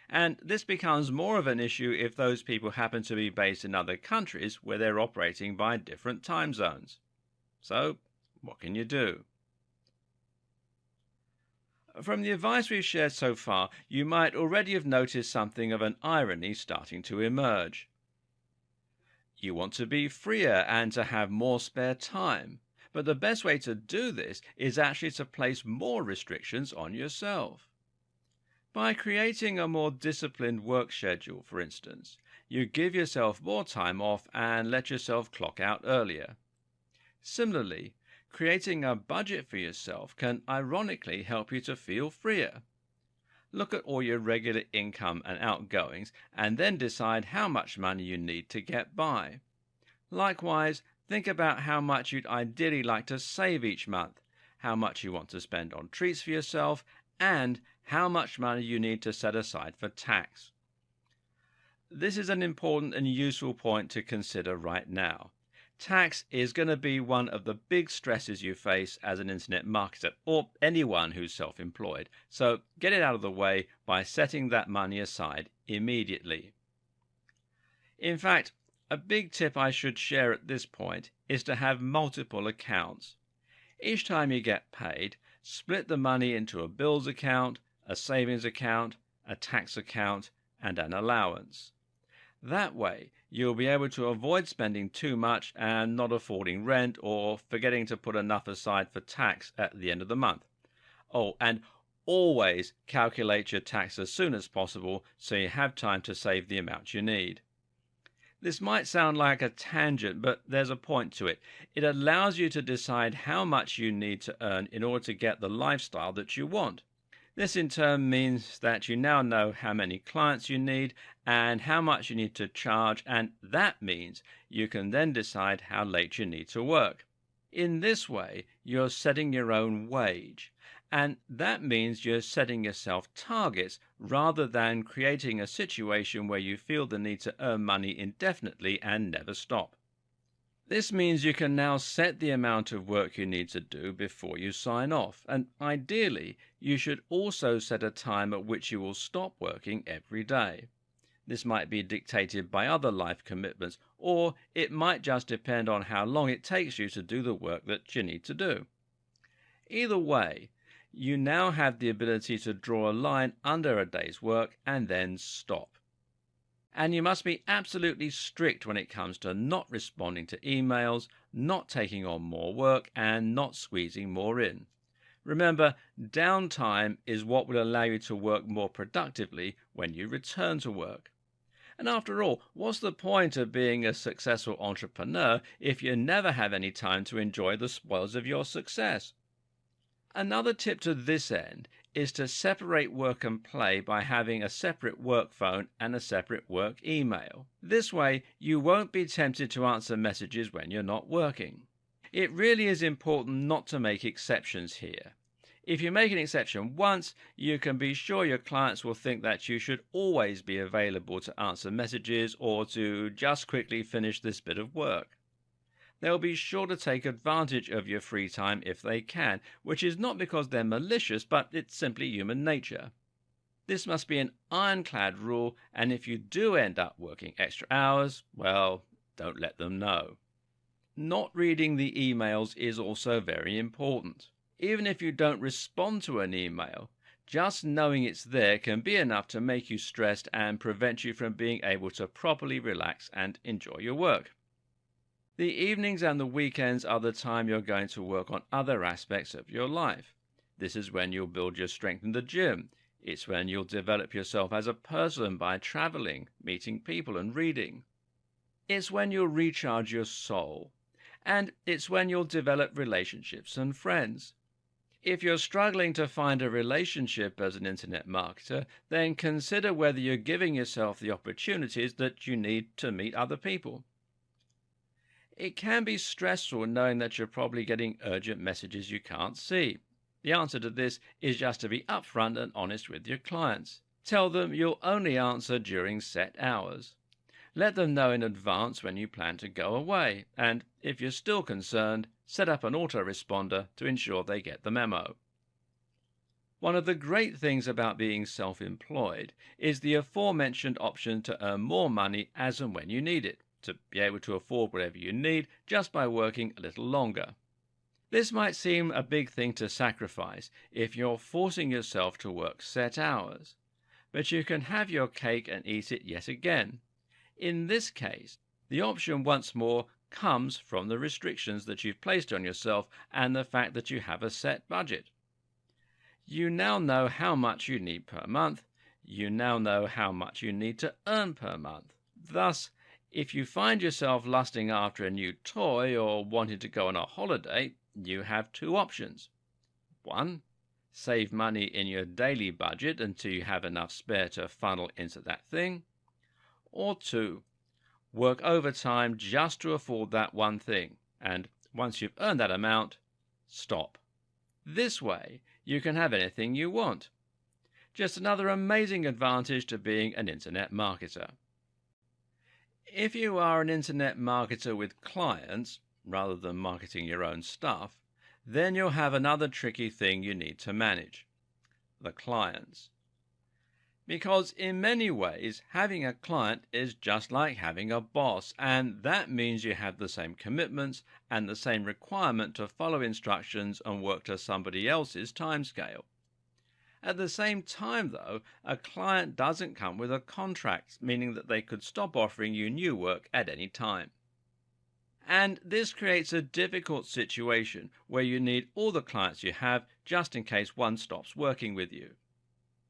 And this becomes more of an issue if those people happen to be based in other countries where they're operating by different time zones. So, what can you do? From the advice we've shared so far, you might already have noticed something of an irony starting to emerge. You want to be freer and to have more spare time. But the best way to do this is actually to place more restrictions on yourself. By creating a more disciplined work schedule, for instance, you give yourself more time off and let yourself clock out earlier. Similarly, creating a budget for yourself can ironically help you to feel freer. Look at all your regular income and outgoings and then decide how much money you need to get by. Likewise, think about how much you'd ideally like to save each month, how much you want to spend on treats for yourself, and how much money you need to set aside for tax. This is an important and useful point to consider right now. Tax is going to be one of the big stresses you face as an internet marketer or anyone who's self-employed, so get it out of the way by setting that money aside immediately. In fact, a big tip I should share at this point is to have multiple accounts. Each time you get paid, split the money into a bills account, a savings account, a tax account, and an allowance. That way, you'll be able to avoid spending too much and not affording rent or forgetting to put enough aside for tax at the end of the month. Oh, and always calculate your tax as soon as possible so you have time to save the amount you need. This might sound like a tangent, but there's a point to it. It allows you to decide how much you need to earn in order to get the lifestyle that you want. This in turn means that you now know how many clients you need and how much you need to charge, and that means you can then decide how late you need to work. In this way, you're setting your own wage, and that means you're setting yourself targets rather than creating a situation where you feel the need to earn money indefinitely and never stop. This means you can now set the amount of work you need to do before you sign off, and ideally, you should also set a time at which you will stop working every day. This might be dictated by other life commitments, or it might just depend on how long it takes you to do the work that you need to do. Either way, you now have the ability to draw a line under a day's work and then stop. And you must be absolutely strict when it comes to not responding to emails, not taking on more work, and not squeezing more in. Remember, downtime is what will allow you to work more productively when you return to work. And after all, what's the point of being a successful entrepreneur if you never have any time to enjoy the spoils of your success? Another tip to this end is to separate work and play by having a separate work phone and a separate work email. This way, you won't be tempted to answer messages when you're not working. It really is important not to make exceptions here. If you make an exception once, you can be sure your clients will think that you should always be available to answer messages or to just quickly finish this bit of work. They'll be sure to take advantage of your free time if they can, which is not because they're malicious, but it's simply human nature. This must be an ironclad rule, and if you do end up working extra hours, well, don't let them know. Not reading the emails is also very important. Even if you don't respond to an email, just knowing it's there can be enough to make you stressed and prevent you from being able to properly relax and enjoy your work. The evenings and the weekends are the time you're going to work on other aspects of your life. This is when you'll build your strength in the gym. It's when you'll develop yourself as a person by traveling, meeting people, and reading. It's when you'll recharge your soul. And it's when you'll develop relationships and friends. If you're struggling to find a relationship as an internet marketer, then consider whether you're giving yourself the opportunities that you need to meet other people. It can be stressful knowing that you're probably getting urgent messages you can't see. The answer to this is just to be upfront and honest with your clients. Tell them you'll only answer during set hours. Let them know in advance when you plan to go away, and if you're still concerned, set up an autoresponder to ensure they get the memo. One of the great things about being self-employed is the aforementioned option to earn more money as and when you need it, to be able to afford whatever you need just by working a little longer. This might seem a big thing to sacrifice if you're forcing yourself to work set hours, but you can have your cake and eat it yet again. In this case, the option once more comes from the restrictions that you've placed on yourself and the fact that you have a set budget. You now know how much you need per month. You now know how much you need to earn per month. Thus, if you find yourself lusting after a new toy or wanting to go on a holiday, you have two options. 1. Save money in your daily budget until you have enough spare to funnel into that thing. Or 2. Work overtime just to afford that one thing, and once you've earned that amount, stop. This way, you can have anything you want. Just another amazing advantage to being an internet marketer. If you are an internet marketer with clients, rather than marketing your own stuff, then you'll have another tricky thing you need to manage: the clients. Because in many ways, having a client is just like having a boss, and that means you have the same commitments and the same requirement to follow instructions and work to somebody else's timescale. At the same time, though, a client doesn't come with a contract, meaning that they could stop offering you new work at any time. And this creates a difficult situation where you need all the clients you have just in case one stops working with you.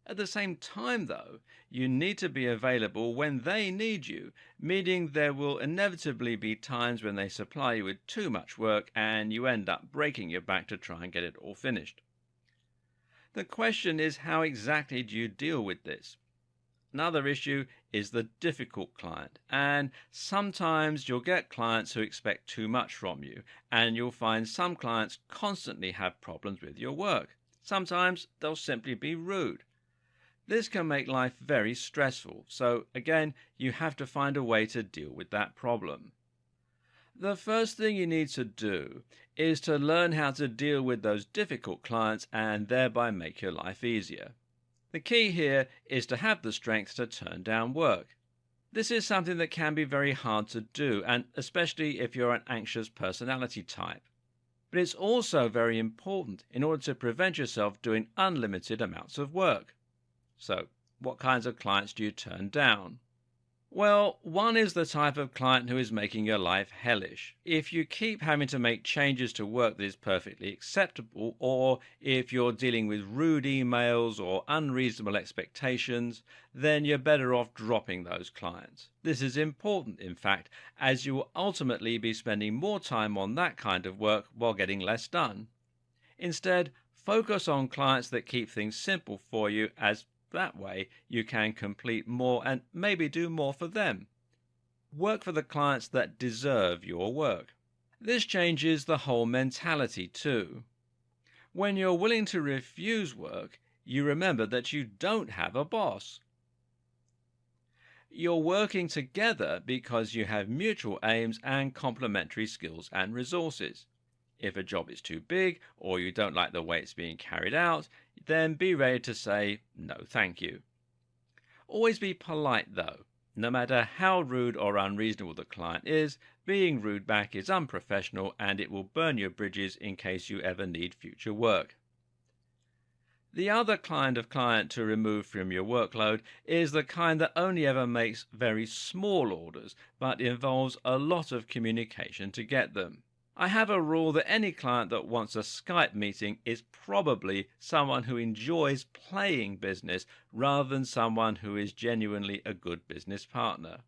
At the same time, though, you need to be available when they need you, meaning there will inevitably be times when they supply you with too much work and you end up breaking your back to try and get it all finished. The question is, how exactly do you deal with this? Another issue is the difficult client, and sometimes you'll get clients who expect too much from you, and you'll find some clients constantly have problems with your work. Sometimes they'll simply be rude. This can make life very stressful, so again, you have to find a way to deal with that problem. The first thing you need to do is to learn how to deal with those difficult clients and thereby make your life easier. The key here is to have the strength to turn down work. This is something that can be very hard to do, and especially if you're an anxious personality type. But it's also very important in order to prevent yourself doing unlimited amounts of work. So, what kinds of clients do you turn down? Well, one is the type of client who is making your life hellish. If you keep having to make changes to work that is perfectly acceptable, or if you're dealing with rude emails or unreasonable expectations, then you're better off dropping those clients. This is important, in fact, as you will ultimately be spending more time on that kind of work while getting less done. Instead, focus on clients that keep things simple for you, as that way you can complete more and maybe do more for them. Work for the clients that deserve your work. This changes the whole mentality too. When you're willing to refuse work, you remember that you don't have a boss. You're working together because you have mutual aims and complementary skills and resources. If a job is too big or you don't like the way it's being carried out, then be ready to say no thank you. Always be polite though. No matter how rude or unreasonable the client is, being rude back is unprofessional and it will burn your bridges in case you ever need future work. The other kind of client to remove from your workload is the kind that only ever makes very small orders, but involves a lot of communication to get them. I have a rule that any client that wants a Skype meeting is probably someone who enjoys playing business rather than someone who is genuinely a good business partner.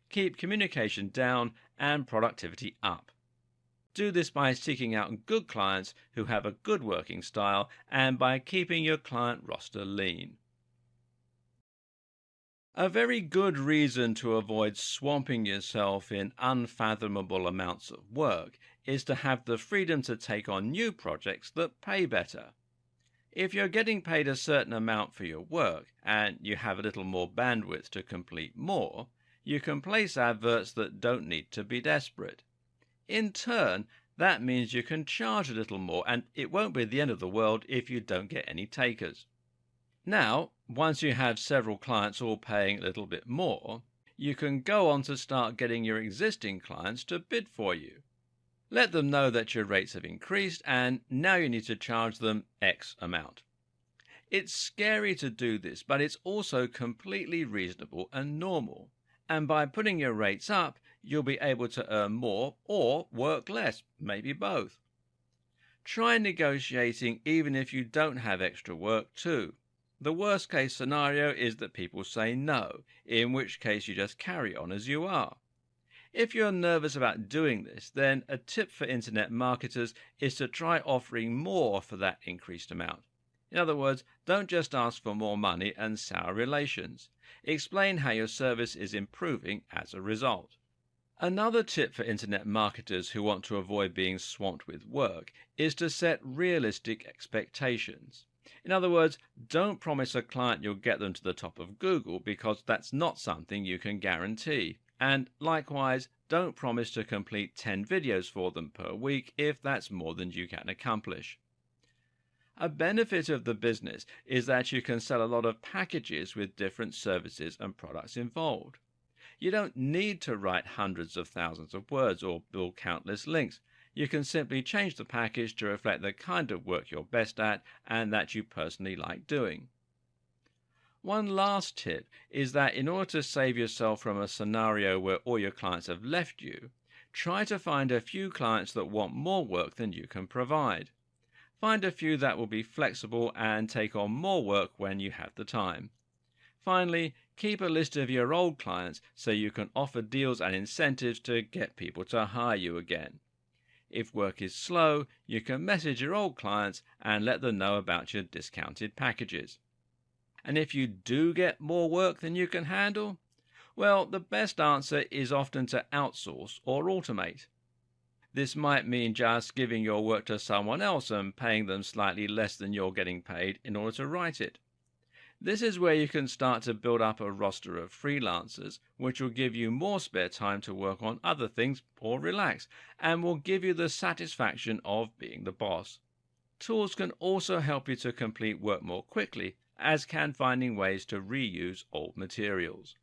Keep communication down and productivity up. Do this by seeking out good clients who have a good working style and by keeping your client roster lean. A very good reason to avoid swamping yourself in unfathomable amounts of work is to have the freedom to take on new projects that pay better. If you're getting paid a certain amount for your work and you have a little more bandwidth to complete more, you can place adverts that don't need to be desperate. In turn, that means you can charge a little more, and it won't be the end of the world if you don't get any takers. Now, once you have several clients all paying a little bit more, you can go on to start getting your existing clients to bid for you. Let them know that your rates have increased and now you need to charge them X amount. It's scary to do this, but it's also completely reasonable and normal. And by putting your rates up, you'll be able to earn more or work less, maybe both. Try negotiating even if you don't have extra work too. The worst case scenario is that people say no, in which case you just carry on as you are. If you're nervous about doing this, then a tip for internet marketers is to try offering more for that increased amount. In other words, don't just ask for more money and sour relations. Explain how your service is improving as a result. Another tip for internet marketers who want to avoid being swamped with work is to set realistic expectations. In other words, don't promise a client you'll get them to the top of Google because that's not something you can guarantee. And likewise, don't promise to complete 10 videos for them per week if that's more than you can accomplish. A benefit of the business is that you can sell a lot of packages with different services and products involved. You don't need to write hundreds of thousands of words or build countless links. You can simply change the package to reflect the kind of work you're best at and that you personally like doing. One last tip is that in order to save yourself from a scenario where all your clients have left you, try to find a few clients that want more work than you can provide. Find a few that will be flexible and take on more work when you have the time. Finally, keep a list of your old clients so you can offer deals and incentives to get people to hire you again. If work is slow, you can message your old clients and let them know about your discounted packages. And if you do get more work than you can handle, well, the best answer is often to outsource or automate. This might mean just giving your work to someone else and paying them slightly less than you're getting paid in order to write it. This is where you can start to build up a roster of freelancers, which will give you more spare time to work on other things or relax, and will give you the satisfaction of being the boss. Tools can also help you to complete work more quickly, as can finding ways to reuse old materials.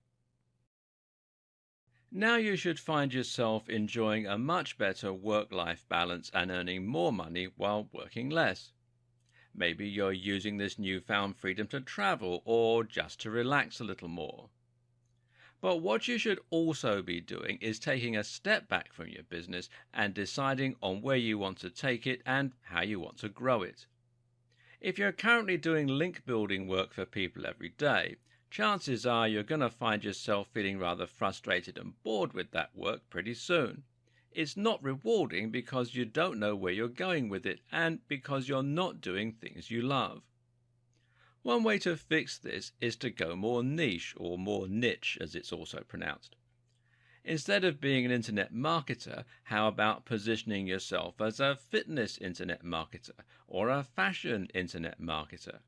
Now you should find yourself enjoying a much better work-life balance and earning more money while working less. Maybe you're using this newfound freedom to travel or just to relax a little more. But what you should also be doing is taking a step back from your business and deciding on where you want to take it and how you want to grow it. If you're currently doing link building work for people every day, chances are you're going to find yourself feeling rather frustrated and bored with that work pretty soon. It's not rewarding because you don't know where you're going with it and because you're not doing things you love. One way to fix this is to go more niche, or more niche as it's also pronounced. Instead of being an internet marketer, how about positioning yourself as a fitness internet marketer or a fashion internet marketer?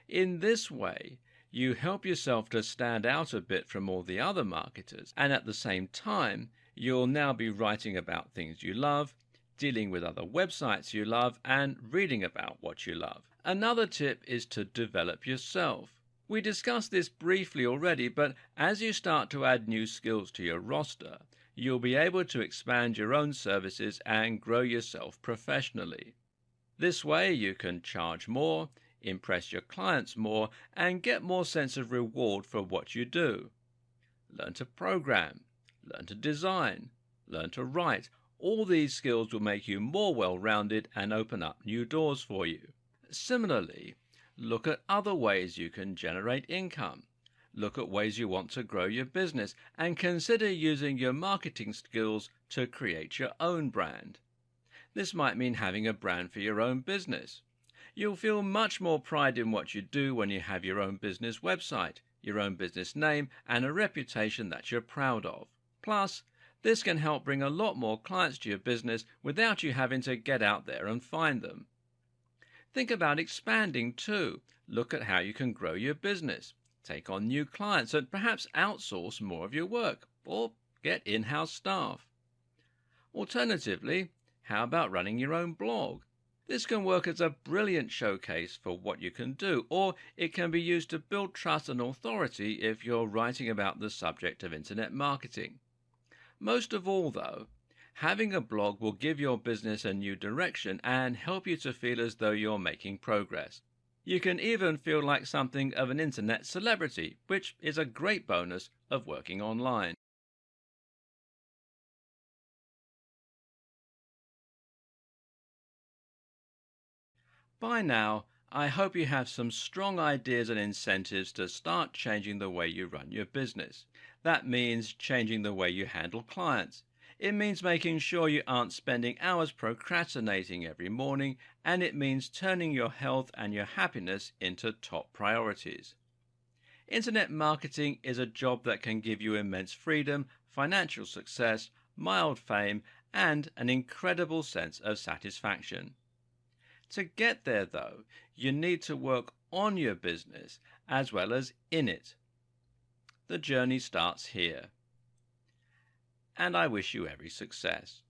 In this way, you help yourself to stand out a bit from all the other marketers, and at the same time, you'll now be writing about things you love, dealing with other websites you love, and reading about what you love. Another tip is to develop yourself. We discussed this briefly already, but as you start to add new skills to your roster, you'll be able to expand your own services and grow yourself professionally. This way you can charge more, impress your clients more, and get more sense of reward for what you do. Learn to program, learn to design, learn to write. All these skills will make you more well-rounded and open up new doors for you. Similarly, look at other ways you can generate income. Look at ways you want to grow your business and consider using your marketing skills to create your own brand. This might mean having a brand for your own business. You'll feel much more pride in what you do when you have your own business website, your own business name, and a reputation that you're proud of. Plus, this can help bring a lot more clients to your business without you having to get out there and find them. Think about expanding too. Look at how you can grow your business, take on new clients, and perhaps outsource more of your work, or get in-house staff. Alternatively, how about running your own blog? This can work as a brilliant showcase for what you can do, or it can be used to build trust and authority if you're writing about the subject of internet marketing. Most of all, though, having a blog will give your business a new direction and help you to feel as though you're making progress. You can even feel like something of an internet celebrity, which is a great bonus of working online. By now, I hope you have some strong ideas and incentives to start changing the way you run your business. That means changing the way you handle clients. It means making sure you aren't spending hours procrastinating every morning, and it means turning your health and your happiness into top priorities. Internet marketing is a job that can give you immense freedom, financial success, mild fame, and an incredible sense of satisfaction. To get there, though, you need to work on your business as well as in it. The journey starts here. And I wish you every success.